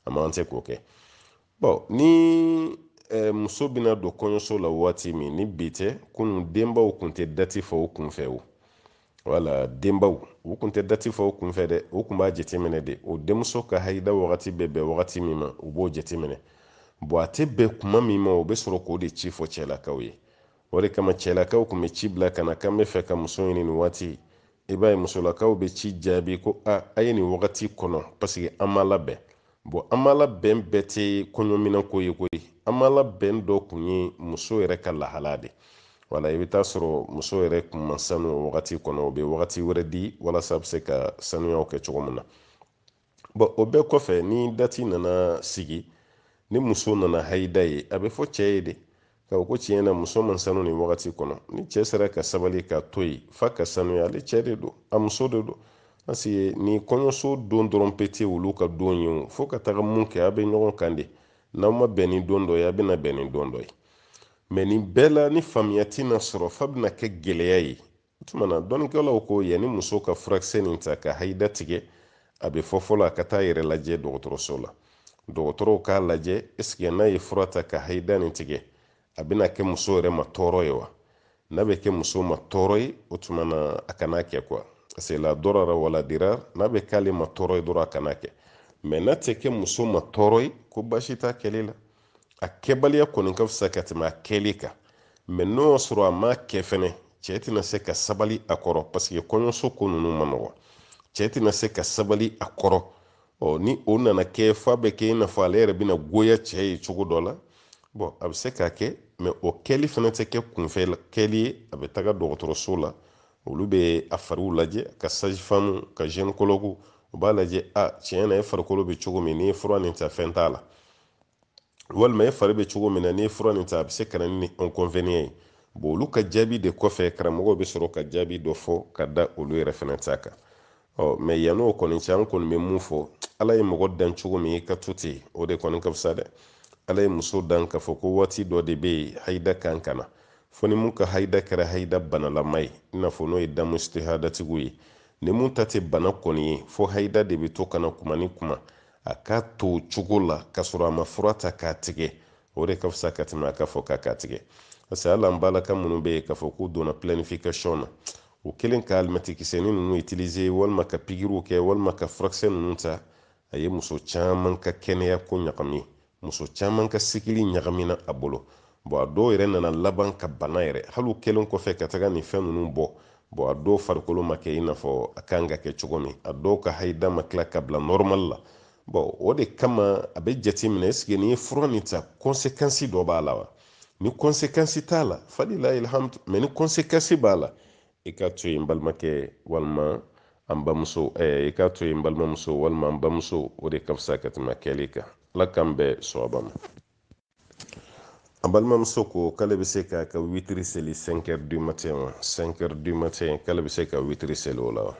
a man kan tɛ k'o kɛ bon ni muso bɛna don kɔɲɔso la waati min ni bi tɛ kunun denbaw tun tɛ dati fɔ u kunfɛ o wala denbaw u tun tɛ dati fɔ u kunfɛ dɛ u tun b'a jateminɛ de o denmuso ka haida wagati bɛ bɛn wagati min ma u b'o jateminɛ bon a tɛ bɛn kuma min ma o bɛ sɔrɔ k'o de ci fɔ cɛlakaw ye o de kama cɛlakaw tun bɛ ci bila ka na k'an bɛ fɛ ka muso ɲini nin waati i b'a ye musolakaw bɛ ci jaabi ko a ye nin wagati kɔnɔ parce que an ma labɛn bon an ma labɛn bɛɛ tɛ kɔɲɔminɛnko ye koyi an ma labɛn dɔ kun ye muso yɛrɛ ka lahala de wala i bɛ taa sɔrɔ muso yɛrɛ kun ma sanu o wagati kɔnɔ o bɛ wagati wɛrɛ di walasa a bɛ se ka sanuyaw kɛ cogo min na bon o bɛɛ kɔfɛ ni dati nana sigi ni muso nana haida ye a bɛ fɔ cɛ ye de ka ko tiɲɛ na muso man sanu nin wagati kɔnɔ ni cɛ sera ka sabali ka to yen fa ka sanuya ale cɛ de don a muso de don parce que ni kɔɲɔso don dɔrɔn pe tɛ olu ka don ye o fo ka taga mun kɛ a bɛ ɲɔgɔn kan de n'aw ma bɛn ni don dɔ ye a bɛna bɛn ni don dɔ ye mais nin bɛɛ la ni faamuya tɛna sɔrɔ fa bɛna kɛ gɛlɛya ye o tumana dɔnnikɛlaw ko yanni muso ka furakisɛ nin ta ka haida tigɛ a bɛ fɔ fɔlɔ a ka taa yɛrɛ lajɛ dɔgɔtɔrɔso la dɔgɔtɔrɔw k'a lajɛ est-ce n'a ye fura ta ka haida nin tigɛ a bɛna kɛ muso yɛrɛ ma tɔɔrɔ ye wa n'a bɛ kɛ muso ma tɔɔrɔ ye o tumana a kana kɛ quoi parce que la dɔrara wala dirar n'a bɛ k'ale ma tɔɔrɔ ye dɔrɔn a kana kɛ mais n'a tɛ kɛ muso ma tɔɔrɔ ye ko baasi t'a kɛli la a kɛbaliya kɔni ka fisa ka tɛmɛ a kɛli kan mais n'o y'a sɔrɔ a ma kɛ fɛnɛ cɛ tɛna se ka sabali a kɔrɔ parce que kɔɲɔso ko ninnu ma nɔgɔn cɛ tɛna se ka sabali a kɔrɔ ni o nana kɛ fa bɛ kɛ i n'a fɔ ale yɛrɛ bɛna goya cɛ ye cogo dɔ la bon a bɛ se k'a kɛ mais o kɛli fana tɛ kɛ kunfɛ kɛli ye a bɛ taga dɔgɔtɔrɔso la olu bɛ a fariw lajɛ ka sage-femme ka gynécologue u b'a lajɛ tiɲɛ na e farikolo bɛ cogo min n'i ye fura nin ta fɛn t'a la walima e fari bɛ cogo min na n'i ye fura nin ta a bɛ se ka na ni inconvénient ye bon olu ka jaabi de kɔfɛ karamɔgɔw bɛ sɔrɔ ka jaabi dɔ fɔ ka da olu yɛrɛ fana ta kan mais yan'o kɔni cɛ an kɔni bɛ mun fɔ ala ye mɔgɔ dan cogo min i ka to ten o de kɔni ka fisa dɛ ala ye muso dan k'a fɔ ko waati dɔ de bɛ yen haida kan ka na fo ni mun ka haida kɛra haida banalama ye i n'a fɔ n'o ye damu istihadatigiw ye ni mun ta tɛ bana kɔni ye fo haida de bɛ to kana kuma ni kuma a ka to cogo la k'a sɔrɔ a ma fura ta k'a tigɛ o de ka fisa ka tɛmɛ a ka fɔ k'a tigɛ parce que hali an balaka minnu bɛ yen k'a fɔ k'u donna planification na o kelen ka alimɛtikisɛni ninnu utiliser walima ka pikiriw kɛ walima ka furakisɛ ninnu ta a ye muso caman ka kɛnɛya ko ɲagami muso caman ka sikili ɲagamina a bolo bon a dɔw yɛrɛ nana laban ka bana yɛrɛ hali o kelen kɔfɛ ka taga nin fɛn ninnu bɔ bon a dɔw farikolo ma kɛ i n'a fɔ a kan ka kɛ cogo min a dɔw ka haida ma tila ka bila normal la bon o de kama a bɛ jate minɛ est-ce que n'i ye fura nin ta conséquence dɔ b'a la wa ni conséquence t'a la falilahi alhamdu mais ni conséquence b'a la i ka to yen n balimakɛ walima an bamuso i ka to yen n balimamuso walima an bamuso o de ka fisa ka tɛmɛ kɛli kan ala k'an bɛɛ sɔnba ma an balimamuso ko k'ale bɛ se k'a ka witiri seli 5 heures du matin wa 5 heures du matin k'ale bɛ se ka witiri seli o la wa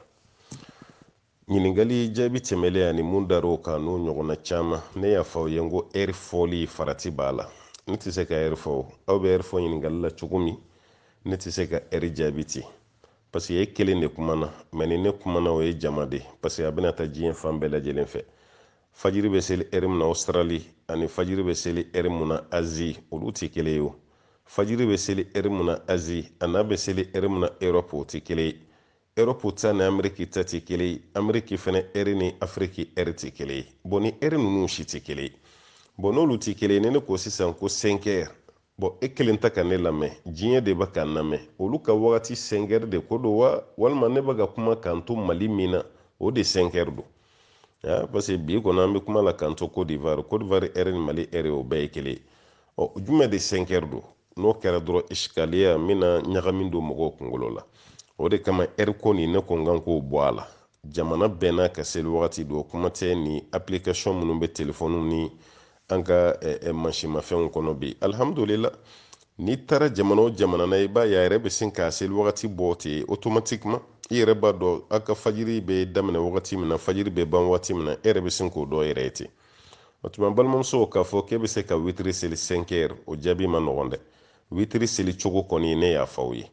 ɲininkali jaabi tɛmɛlen ani mun dar'o kan n'o ɲɔgɔnna caman ne y'a fɔ aw ye n ko ɛri fɔli farati b'a la ne tɛ se ka ɛri fɔ aw bɛ ɛri fɔ ɲininkali la cogo min ne tɛ se ka ɛri jaabi ten parce que e kelen de kumana mais ni ne kumana o ye jama de parce que a bɛna taa diɲɛ fan bɛɛ lajɛlen fɛ fajiri bɛ seli ɛri min na Australie ani fajiri bɛ seli ɛri min na Asie olu tɛ kelen ye o fajiri bɛ seli ɛri min na Asie a n'a bɛ seli ɛri min na Europe o tɛ kelen ye Europe ta ni Amérique ta tɛ kelen ye Amérique fana ɛri ni Afrique ɛri tɛ kelen ye bon ni ɛri ninnu si tɛ kelen ye bon n'olu tɛ kelen ye ni ne ko sisan ko 5 heures bon e kelen ta ka ne lamɛn diɲɛ de bɛ ka lamɛn olu ka wagati 5 heures de ko don wa walima ne bɛ ka kuma k'an to Mali min na o de 5 heures don parce que bi kɔni an bɛ kuma la k'an to Côte d'Ivoire ɛri ni Mali ɛri o bɛɛ ye kelen jumɛn de 5 heures don n'o kɛra dɔrɔn iskaliya n bɛna ɲagami don mɔgɔw kunkolo la o de kama ɛri ko nin ne ko n kan k'o bɔ a la jamana bɛɛ n'a ka seli wagati don kuma tɛ ni application minnu bɛ telefɔniw ni an ka mansimafɛnw kɔnɔ bi alhamdulillah n'i taara jamana o jamana na i b'a ye a yɛrɛ bɛ sin k'a seli wagati bɔ ten automatiquement i yɛrɛ b'a dɔn a ka fajiri bɛ daminɛ wagati min na fajiri bɛ ban wagati min na e yɛrɛ bɛ sin k'o dɔn yɛrɛ ye ten o tuma balimamuso k'a fɔ k'e bɛ se ka witiri seli 5 heures o jaabi ma nɔgɔn dɛ witiri seli cogo kɔni ne y'a fɔ aw ye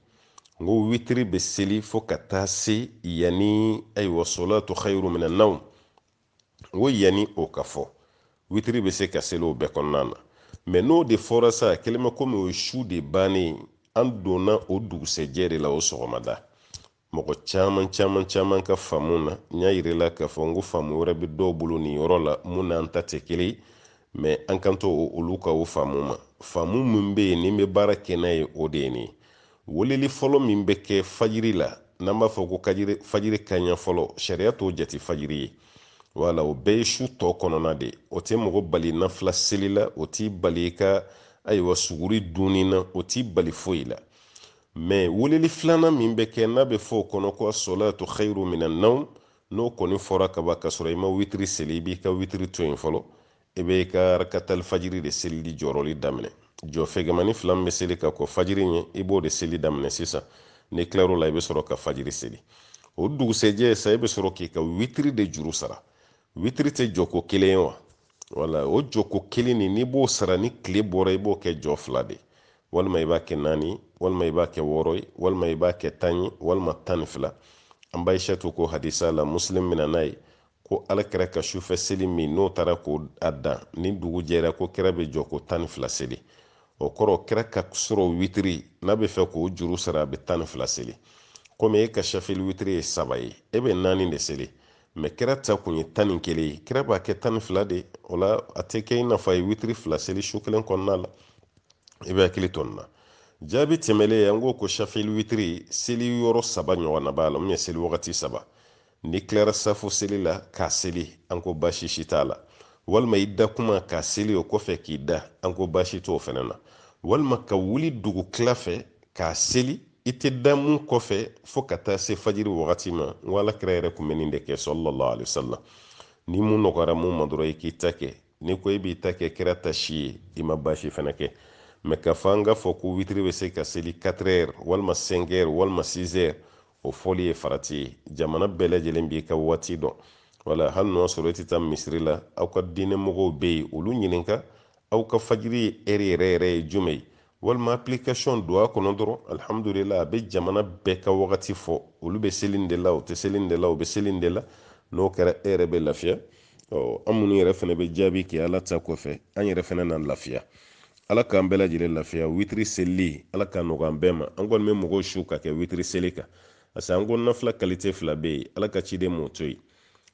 n ko witiri bɛ seli fo ka taa se yanni ayiwa solatu khayru mina nawm n ko yanni o ka fɔ witiri bɛ se ka seli o bɛɛ kɔnɔna na mais n'o de fɔra sa kelen bɛ komi o ye su de bannen an donna o dugusɛjɛ de la o sɔgɔmada mɔgɔ caman ka faamu na n y'a yir'i la k'a fɔ n ko faamu wɛrɛ bɛ dɔw bolo nin yɔrɔ la mun n'an ta tɛ kelen ye mais an kan to olu ka o faamu ma faamu min bɛ yen ni n bɛ baara kɛ n'a ye o de ye nin ye weleli fɔlɔ min bɛ kɛ fajiri la n'an b'a fɔ ko fajiri kanɲɛ fɔlɔ sariya t'o jate fajiri ye wala o bɛɛ ye su tɔ kɔnɔna de o tɛ mɔgɔ bali nafila seli la o t'i bali i ka ayiwa suguri dunni na o t'i bali foyi la mais weleli filanan min bɛ kɛ n'a bɛ fɔ o kɔnɔ ko solatu khayru mina nawm n'o kɔni fɔra ka ban ka sɔrɔ i ma witiri seli i b'i ka witiri to yen fɔlɔ i bɛ i ka rakatal fajiri de selili jɔrɔli daminɛ jɔ fɛgɛmani fila min bɛ seli ka kɔ fajiri ɲɛ i b'o de seli daminɛ sisan n'i tilar'o la i bɛ sɔrɔ ka fajiri seli o dugusɛjɛ sa i bɛ sɔrɔ k'i ka witiri de juru sara witiri tɛ jɔko kelen ye wa wala o jɔko kelen nin n'i b'o sara ni tile bɔra i b'o kɛ jɔ 2 de walma i b'a kɛ 4 walma i b'a kɛ 6 ye walma i b'a kɛ 10 ye walma 12 an ba Aishatu ko hadisa la Muslim mina n'a ye ko alakira ka sufɛ seli min n'o taara ko a dan ni dugu jɛra ko kira bɛ jɔ ko 12 seli o kɔrɔ kira ka sɔrɔ witiri n'a bɛ fɛ k'o juru sara a bɛ 12 seli komi e ka shafil witiri ye 3 ye e bɛ 4 de seli mais kira ta kun ye 11 ye kira b'a kɛ 12 de o la a tɛ kɛ i n'a fɔ a ye witiri 2 seli su kelen kɔnɔna la i bɛ hakili to nin na jaabi tɛmɛlen an ko shafil witiri seli yɔrɔ 3 ɲɔgɔnna b'a la mun ye seli wagati 3 ni tilara safu seli la k'a seli an ko baasi si t'a la walima i da kuma k'a seli o kɔfɛ k'i da an ko baasi t'o fɛnɛ na walima ka wuli dugu tila fɛ k'a seli i tɛ da mun kɔfɛ fo ka taa se fajiri wagati ma n ko alakira yɛrɛ kun bɛ nin de kɛ sallallahu alaihi wasallam ni mun nɔgɔyara mun ma dɔrɔn i k'i ta kɛ ni ko i b'i ta kɛ kira ta si ye i ma baasi fɛnɛ kɛ mais ka fɔ an ka fɔ ko witiri bɛ se ka seli 4 heures walima 5 heures walima 6 heures o fɔli ye farati ye jamana bɛɛ lajɛlen b'i ka waati dɔn wala hali n'o sɔrɔ i tɛ taa misiri la aw ka diinɛ mɔgɔw bɛ yen olu ɲininka aw ka fajiri heure yɛrɛ yɛrɛ ye jumɛn ye walima application don a kɔnɔ dɔrɔn alhamdulillah a bɛ jamana bɛɛ ka wagati fɔ olu bɛ seli nin de la u tɛ seli nin de la u bɛ seli nin de la n'o kɛra e yɛrɛ bɛ lafiya an minnu yɛrɛ fɛnɛ bɛ jaabi kɛ ala ta kɔfɛ an yɛrɛ fɛnɛ na lafiya ala k'an bɛɛ lajɛlen lafiya witiri seli ala k'a nɔgɔya an bɛɛ ma an kɔni bɛ mɔgɔw su ka kɛ witiri seli kan parce que an ko nafila qualité 2 bɛ yen ala ka ciden m'o to yen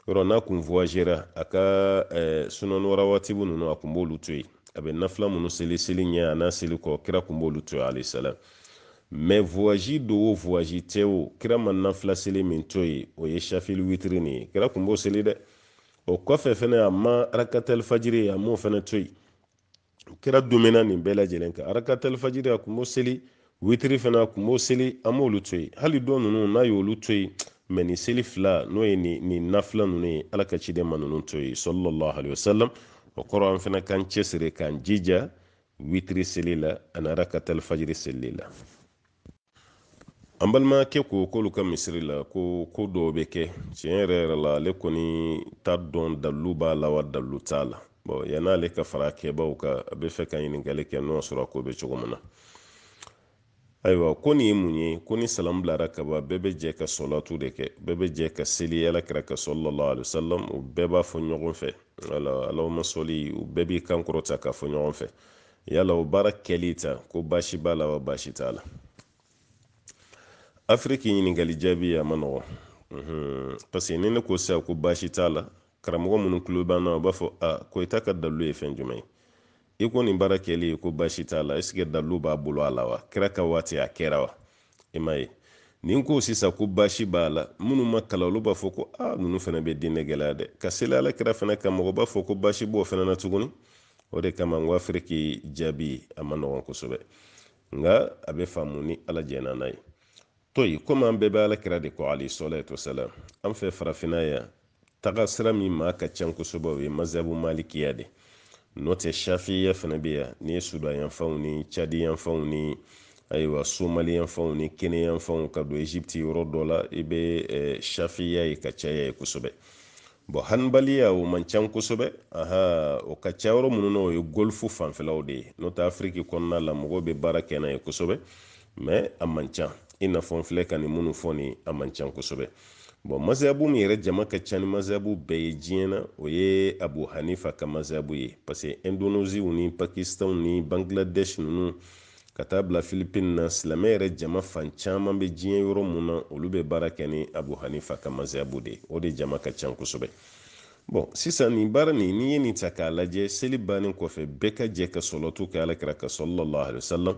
yɔrɔ n'a kun voyagera a ka sunɔni rawatibu ninnu a kun b'olu to yen a bɛ nafila minnu seli ɲɛ a n'a seli kɔ kira kun b'olu to yen alayhi salam mais voyage do o voyage tɛ o kira ma nafila seli min to yen o ye shafil witiri nin ye kira kun b'o seli dɛ o kɔfɛ fɛnɛ a ma arakatel fajiri a m'o fɛnɛ to yen kira dumina nin bɛɛ lajɛlen kan arakatel fajiri a kun b'o seli witiri fɛnɛ a kun b'o seli a m'olu to yen hali dɔ ninnu n'a y'olu to yen mais ni seli 2 n'o ye nin nafila ninnu ye ala ka ciden ma ninnu to yen sallallahu alaihi wasallam o kɔrɔ an fɛnɛ k'an cɛsiri k'an jija witiri seli la ani arakatel fajiri seli la an balimakɛ ko k'olu ka misiri la ko dɔw bɛ kɛ tiɲɛ yɛrɛ yɛrɛ la ale kɔni t'a dɔn dalilu b'a la wa dalilu t'a la bon yan'ale ka fara kɛbaw kan a bɛ fɛ ka ɲininkali kɛ n'o sɔrɔ a ko bɛ cogo min na ayiwa ko nin ye mun ye ko ni salamu bilara ka ban bɛɛ bɛ jɛ ka sɔlatu de kɛ bɛɛ bɛ jɛ ka seli alakira ka sallallahu alaihi wasallam u bɛɛ b'a fɔ ɲɔgɔn fɛ allahumma sɔli u bɛɛ b'i kan kɔrɔta k'a fɔ ɲɔgɔn fɛ yala o baara kɛli ta ko baasi b'a la wa baasi t'a la afiriki ɲininkali jaabi a ma nɔgɔn parce que ni ne ko sisan ko baasi t'a la karamɔgɔ minnu tulo b'an na u b'a fɔ ko i ta ka dalilu ye fɛn jumɛn ye i ko nin baara kɛli ye ko baasi t'a la est ce que dalilu b'a bolo a la wa kira ka waati a kɛra wa i m'a ye nin ko sisan ko baasi b'a la minnu ma kalan olu b'a fɔ ko ninnu fɛnɛ bɛ diinɛ gɛlɛya dɛ ka seli alakira fɛnɛ kan mɔgɔ b'a fɔ ko baasi b'o fɛnɛ na tuguni o de kama n ko afiriki jaabi a ma nɔgɔn kosɛbɛ nka a bɛ faamu ni ala jɛna n'a ye toyi komi an bɛɛ bɛ alakira de kɔ alayhi salatu wasalam an fɛ farafinna yan taga sira min maa ka ca kosɛbɛ o ye mazhabu malikiya de n'o tɛ shafiya fana bɛ yan ni ye sudan yanfanw ni cadi yanfanw ni ayiwa somali yanfanw ni kene yanfanw ka don egypte yɔrɔ dɔ la i bɛ shafiya ye ka caya ye kosɛbɛ bon hanbaliya o man ca kosɛbɛ o ka ca yɔrɔ minnu na o ye golfu fanfɛlaw de ye n'o tɛ afiriki kɔnɔna la mɔgɔw bɛ baara kɛ n'a ye kosɛbɛ mais a man ca i n'a fɔ n filɛ ka nin minnu fɔ nin a man ca kosɛbɛ bon mazhabu min yɛrɛ jama ka ca ni mazhabu bɛɛ ye diɲɛ na o ye abu hanifa ka mazhabu ye parce que indonésie ni pakistan ni bangladesh ninnu ka taa bila philippines na silamɛ yɛrɛ jama fan caman bɛ diɲɛ yɔrɔ mun na olu bɛ baara kɛ ni abu hanifa ka mazhabu de o de jama ka ca kosɛbɛ bon sisan nin baara nin n'i ye nin ta k'a lajɛ seli bannen kɔfɛ bɛɛ ka jɛ ka sɔlɔtu kɛ alakira ka sallallahu alaihi wasallam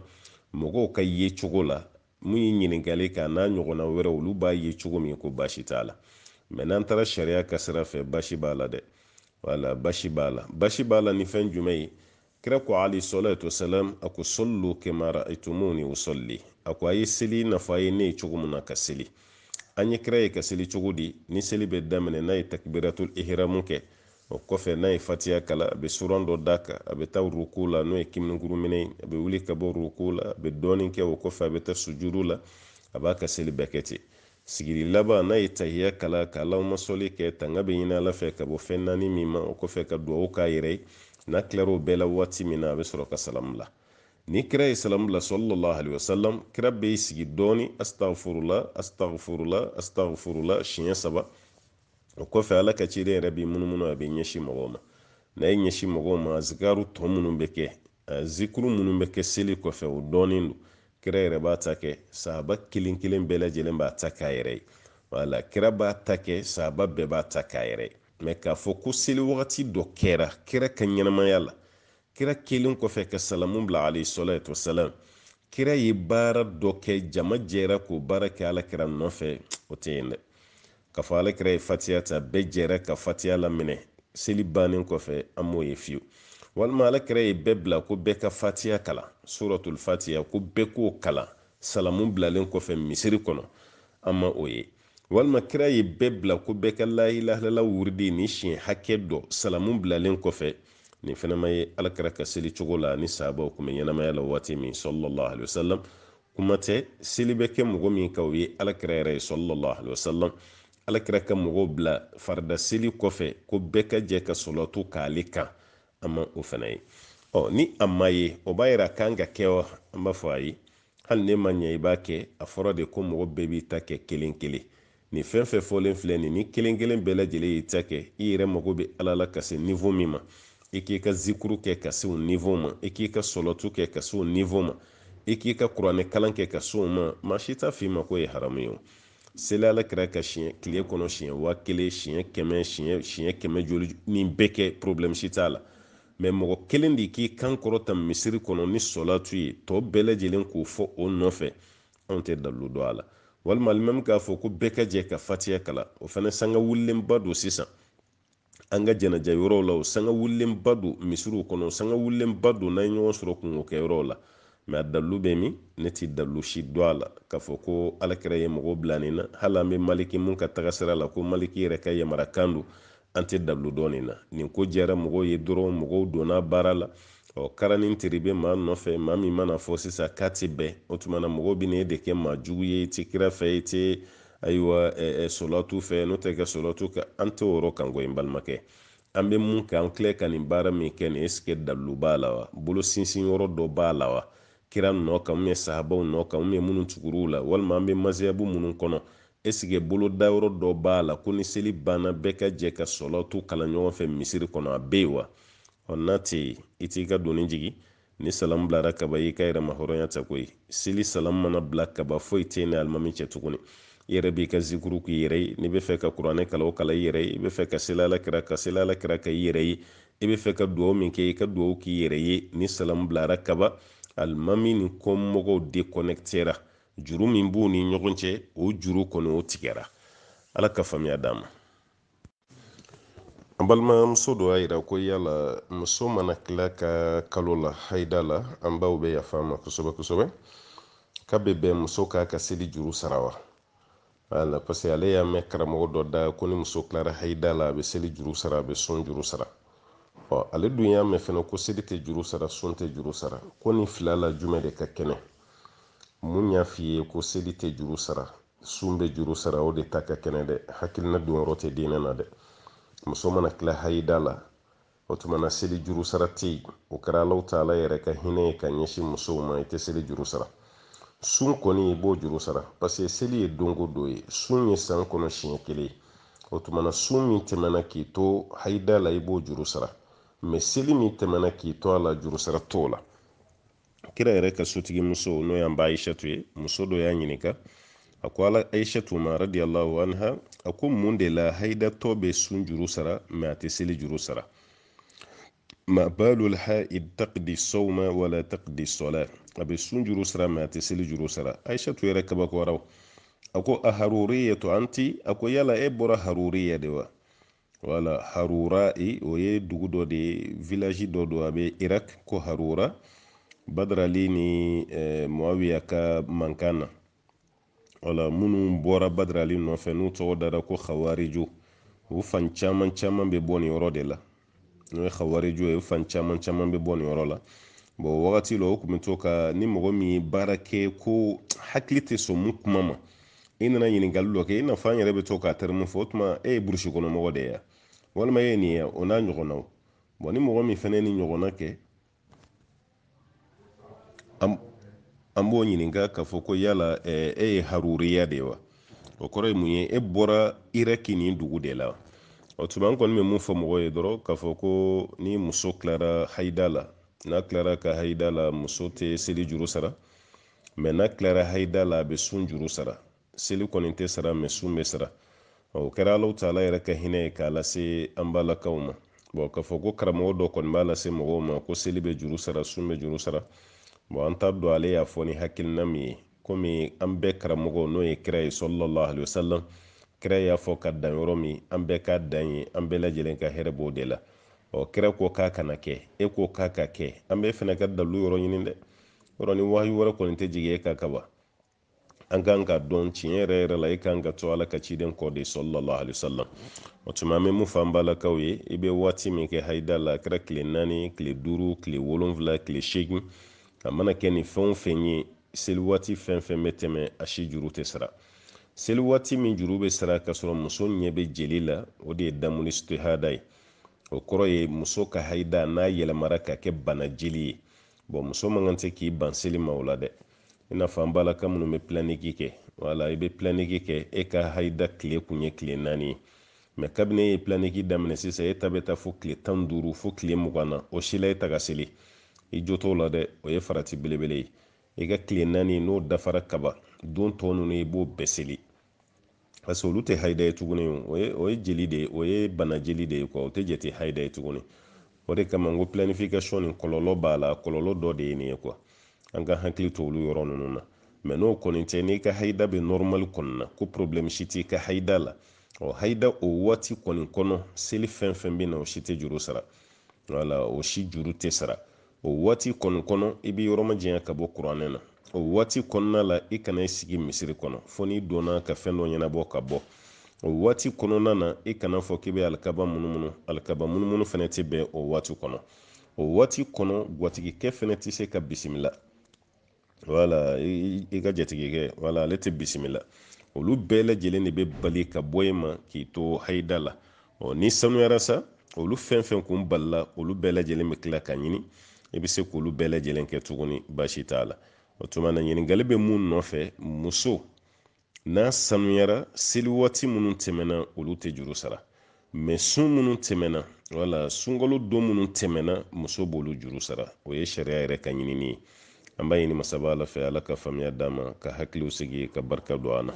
mɔgɔw ka ye cogo la mun ye ɲininkali k'a n'a ɲɔgɔnna wɛrɛ olu b'a ye cogo min ko baasi t'a la mɛ n'an taara sariya ka sira fɛ baasi b'a la dɛ wala baasi b'a la ni fɛn jumɛn ye kira ko alayhi salatu wasalam a ko sallu kama ra'aytumuni usalli a ko a ye seli n'a fɔ a ye ne ye cogo min na ka seli an ye kira ye ka seli cogo di ni seli bɛ daminɛ n'a ye takbiratul ihramu kɛ o kɔfɛ n'a ye fatiha kala a bɛ suran dɔ d'a kan a bɛ taa ruku la n'o ye kiminikuruminɛ a bɛ wuli ka bɔ ruku la a bɛ dɔɔnin kɛ o kɔfɛ a bɛ taa sujudu la a b'a ka seli bɛɛ kɛ ten sigili laban n'a ye tahiya kala ka allahumma sɔli kɛ tanga bɛ ɲini ala fɛ ka bɔ fɛn naani min ma o kɔfɛ ka dugawu k'a yɛrɛ ye n'a tilara o bɛɛ la waati min na a bɛ sɔrɔ ka salamu la ni kira ye salamu bila sallallahu alaihi wasallam kira bɛ sigi dɔɔni astaghfirullah astaghfirullah astaghfirullah siɲɛ 3 o kɔfɛ ala ka ciden yɛrɛ bɛ munumunu a bɛ ɲɛsin mɔgɔw ma n'a ye ɲɛsin mɔgɔw ma zikaru tɔ minnu bɛ kɛ zikuru minnu bɛ kɛ seli kɔfɛ o dɔɔnin don kira yɛrɛ b'a ta kɛ sahaba kelen kelen bɛɛ lajɛlen b'a ta k'a yɛrɛ ye wala kira b'a ta kɛ sahaba bɛɛ b'a ta k'a yɛrɛ ye mɛ k'a fɔ ko seli wagati dɔ kɛra kira ka ɲɛnamaya la kira kelen kɔfɛ ka salamu bila alayhi salatu wasalam kira ye baara dɔ kɛ jama jɛra k'o baara kɛ ala kira nɔfɛ o tɛ yen dɛ k'a fɔ ala kira ye fatiha ta bɛɛ jɛra ka fatiha laminɛ seli bannen kɔfɛ an m'o ye fiyewu walima ala kira ye bɛɛ bila ko bɛɛ ka fatiha kalan suratul fatiha ko bɛɛ k'o kalan salamu bilalen kɔfɛ misiri kɔnɔ an ma o ye walima kira ye bɛɛ bila ko bɛɛ ka la ilaha illallah wuridi ni siɲɛ hakɛ dɔ salamu bilalen kɔfɛ nin fɛnɛ ma ye ala kira ka seli cogo la ni sahabaw kun bɛ ɲɛnamaya la waati min sallallahu alaihi wasallam kuma tɛ seli bɛ kɛ mɔgɔ min ka o ye ala kira yɛrɛ ye sallallahu alaihi wasallam ala kira ka mɔgɔw bila farida seli kɔfɛ ko bɛɛ ka jɛ ka salatu k'ale kan an ma o fɛnɛ ye ni a ma ye o b'a yira kan ka kɛ wa an b'a fɔ ayi hali ne ma ɲɛ i b'a kɛ a fɔra de ko mɔgɔ bɛɛ b'i ta kɛ kelen kelen ni fɛn fɛn fɔlen filɛ nin ni kelen kelen bɛɛ lajɛlen y'i ta kɛ i yɛrɛ mago bɛ ala la ka se niveau min ma i k'i ka zikuru kɛ ka se o niveau ma i k'i ka salatu kɛ ka se o niveau ma i k'i ka kuranɛ kalan kɛ ka se o ma maa si t'a f'i ma ko ye haramu ye o seli ala kira ka tile kɔnɔ siɲɛ 1000 siɲɛ kɛmɛ joli nin bɛɛ kɛ problème si t'a la mɛ mɔgɔ kelen de k'i kan kɔrɔta misiri kɔnɔ ni salatu ye tɔ bɛɛ lajɛlen k'o fɔ o nɔfɛ anw tɛ dalilu dɔn a la walima alimami k'a fɔ ko bɛɛ ka jɛ ka fatiha kalan o fana sanga wulilenba don sisan an ka jɛnɛja yɔrɔw la o sanga wulilenba don misiriw kɔnɔ sanga wulilenba don n'an ye ɲɔgɔn sɔrɔ kungo kɛ yɔrɔw la mɛ a dalilu bɛ min ne ti dalilu si dɔn a la k'a fɔ ko alakira ye mɔgɔw bila nin na hali an bɛ maliki mun ka tagasira la ko maliki yɛrɛ ka yamarakan don an tɛ dalilu dɔn nin na nin ko jɛra mɔgɔw ye dɔrɔn mɔgɔw donna baara la karanin teri bɛ maa nɔfɛ maa min mana fɔ sisan k'a ti bɛn o tuma na mɔgɔw bɛ ne de kɛ maa jugu ye i ti kira fɛ i ti ayiwa solatu fɛ n'o tɛ kɛ solatu kɛ an tɛ o yɔrɔ kan koyi n balimakɛ an bɛ mun kɛ an filɛ ka nin baara min kɛ nin est-ce que dalilu b'a la wa bolo sinsin yɔrɔ dɔ b'a la wa kira nɔ kan sahabaw nɔ kan minnu tugur'u la walima an bɛ maziyabu minnu kɔnɔ est-ce que bolo da yɔrɔ dɔ b'a la ko ni seli banna bɛɛ ka jɛ ka salatu kalan ɲɔgɔn fɛ misiri kɔnɔ a bɛ yen wa n'a tɛ yen i t'i ka doni jigi ni salamu bilara kaba i ka yɛrɛ ma hɔrɔnya ta koyi seli salamu mana bila kaba foyi tɛ ni alimami cɛ tuguni i yɛrɛ b'i ka zikuru k'i yɛrɛ ye n'i bɛ fɛ ka kuranɛ kalan o kalan i yɛrɛ ye i bɛ fɛ ka seli ala kira ka seli ala kira ka i yɛrɛ ye i bɛ fɛ ka duwawu min kɛ i ka duwawu k'i yɛrɛ ye ni salamu bilara kaba alimami ni kɔmɔgɔw déconnectera juru min b'u ni ɲɔgɔn cɛ o juru kɔni o tigɛra ala ka faamuya d'an ma an balimamuso dɔ y'a yira ko yala muso mana tila ka kalo la haida la an baw bɛ yafa ma kosɛbɛ kosɛbɛ k'a bɛ bɛn muso k'a ka seli juru sara wa wala parce que ale y'a mɛn karamɔgɔ dɔ da ko ni muso tilara haida la a bɛ seli juru sara a bɛ sun juru sara ale dun y'a mɛn fɛnɛ ko seli tɛ juru sara sun tɛ juru sara ko ni fila la jumɛn de ka kɛnɛ mun y'a f'i ye ko seli tɛ juru sara sun bɛ juru sara o de ta ka kɛnɛ dɛ hakilina don yɔrɔ tɛ diinɛ na dɛ muso mana tila haida la o tuma na seli juru sara tɛ yen o kɛra Alahu Taala yɛrɛ ka hinɛ ye ka ɲɛsin musow ma i tɛ seli juru sara sun kɔni i b'o juru sara parce que seli ye don o don ye sun ye san kɔnɔ siɲɛ kelen o tuma na sun min tɛmɛna k'i to haida la i b'o juru sara mɛ seli min tɛmɛna k'i to a la juru sara t'o la kira yɛrɛ ka sotigi muso n'o y'an ba Aishatu ye muso dɔ y'a ɲininka a ko ala Aishatu ma radiyallahu anha a ko mun de la haida tɔ bɛ sun juru sara mɛ a tɛ seli juru sara ma balul haid taqdi sawma wala taqdi salat a bɛ sun juru sara mɛ a tɛ seli juru sara Aishatu yɛrɛ kabakɔrɔ a ko a haruriyatu anti a ko yala e bɔra haruriya de wa wala harura o ye dugu dɔ de ye village dɔ don a bɛ Irak ko harura badrali ni muawiya ka mankan na wala minnu bɔra badrali nɔfɛ n'u tɔgɔ dara ko khawariju u fan caman caman bɛ bɔ nin yɔrɔ de la n'o ye khawariju ye u fan caman caman bɛ bɔ nin yɔrɔ la bon wagati la o tun bɛ to ka ni mɔgɔ min ye baara kɛ ko hakili tɛ sɔn mun kuma ma i nana ɲininkali dɔ kɛ i n'a fɔ an yɛrɛ bɛ to k'a terime fɔ o tuma e ye burusi kɔnɔ mɔgɔ de ye ya walima e ye nin ye o n'a ɲɔgɔnnaw bon ni mɔgɔ min fana ye nin ɲɔgɔnna kɛ an b'o ɲininka k'a fɔ ko yala e ye haruriya de wa? o kɔrɔ ye mun ye? E bɔra iraki nin dugu de la. o tuma an kɔni bɛ mun fɔ mɔgɔw ye dɔrɔn k'a fɔ ko ni muso tilara haida la, n'a tilara ka haida la muso tɛ seli juru sara, mɛ n'a tilara haida la a bɛ sun juru sara. seli kɔni tɛ sara mɛ sun bɛ sara. o kɛra Alahu Taala yɛrɛ ka hinɛ ye k'a lase an balakaw ma. k'a fɔ ko karamɔgɔ dɔ kɔni b'a lase mɔgɔw ma ko seli bɛ juru sara, sun bɛ juru sara, an t'a dɔn ale y'a fɔ ni hakilina min ye. komi an bɛɛ karamɔgɔ n'o ye kira ye sallallahu alaihi wasallam, kira y'a fɔ ka dan yɔrɔ min an bɛɛ ka dan ye, an bɛɛ lajɛlen ka hɛrɛ b'o de la. kira ko k'a kana kɛ, e ko k'a ka kɛ, an bɛɛ fana ka dalu yɔrɔ ɲini dɛ. yɔrɔ ni wahyu wɛrɛ kɔni tɛ jigin e ka kaban, an kan ka dɔn tiɲɛ yɛrɛ yɛrɛ la e kan ka to Ala ka ciden kɔ de sallallahu alaihi wasallam. o tuma an bɛ mun fɔ an balakaw ye, i bɛ waati min kɛ haida la, a kɛra tile 4 tile 5 tile 7 tile 8, a mana kɛ ni fɛn o fɛn ye, seli waati fɛn fɛn bɛ tɛmɛ a si juru tɛ sara. seli waati min juru bɛ sara ka sɔrɔ muso ɲɛ bɛ jeli la, o de ye damul istihada ye. o kɔrɔ ye muso ka haida n'a yɛlɛmara ka kɛ bana jeli ye. muso man kan tɛ k'i ban seli ma o la dɛ. i n'a fɔ an balaka minnu bɛ planiki kɛ, wala i bɛ planiki kɛ e ka haida tile kun ye tile 4 ye, mɛ kabini e ye planiki daminɛ sisan e ta bɛ taa fo tile 15 fo tile 20 na, o si la e ta ka seli, i jo t'o la dɛ. o ye farati belebele ye. i ka tile 4 n'o dafara kaba, don tɔ ninnu i b'o bɛɛ seli, parce que olu tɛ haida ye tuguni. o ye jeli de ye, o ye bana jeli de ye quoi, o tɛ jate haida ye tuguni. o de kama n ko planification nin kɔlɔlɔ b'a la, kɔlɔlɔ dɔ de ye nin ye quoi. an ka hakili to olu yɔrɔ ninnu na. mɛ n'o kɔni tɛ, n'i ka haida bɛ normal kɔni na, ko problème si t'i ka haida la, haida o waati kɔni kɔnɔ seli fɛn fɛn bɛ na o si tɛ juru sara, wala o si juru tɛ sara. o waati kɔni kɔnɔ i bɛ yɔrɔ ma janya ka bɔ kuranɛ na. o waati kɔnɔna la i kana i sigi misiri kɔnɔ fo n'i donna ka fɛn dɔ ɲɛnabɔ ka bɔ. o waati kɔnɔna na i kana fɔ k'i bɛ alikaba munumunu, alikaba munumunu fana tɛ bɛn o waati kɔnɔ. o waati kɔnɔ gwatigikɛ fana tɛ se ka bisimila, wala i ka jatigikɛ, wala ale tɛ bisimila. olu bɛɛ lajɛlen de bɛ bali ka bɔ i ma k'i to haida la. ni sanuyara sa, olu fɛn fɛn kun balila olu bɛɛ lajɛlen bɛ tila ka ɲini, i bɛ se k'olu bɛɛ lajɛlen kɛ tuguni, baasi t'a la. o tuma na ɲininkali bɛ mun nɔfɛ, muso n'a sanuyara seli waati minnu tɛmɛna olu tɛ juru sara, mɛ sun minnu tɛmɛna, wala sunkalo don minnu tɛmɛna muso b'olu juru sara. o ye sariya yɛrɛ ka ɲinini ye. an b'a ɲini masaba Ala fɛ, Ala ka faamuya d'an ma, ka hakiliw sigi, ka barika don an na.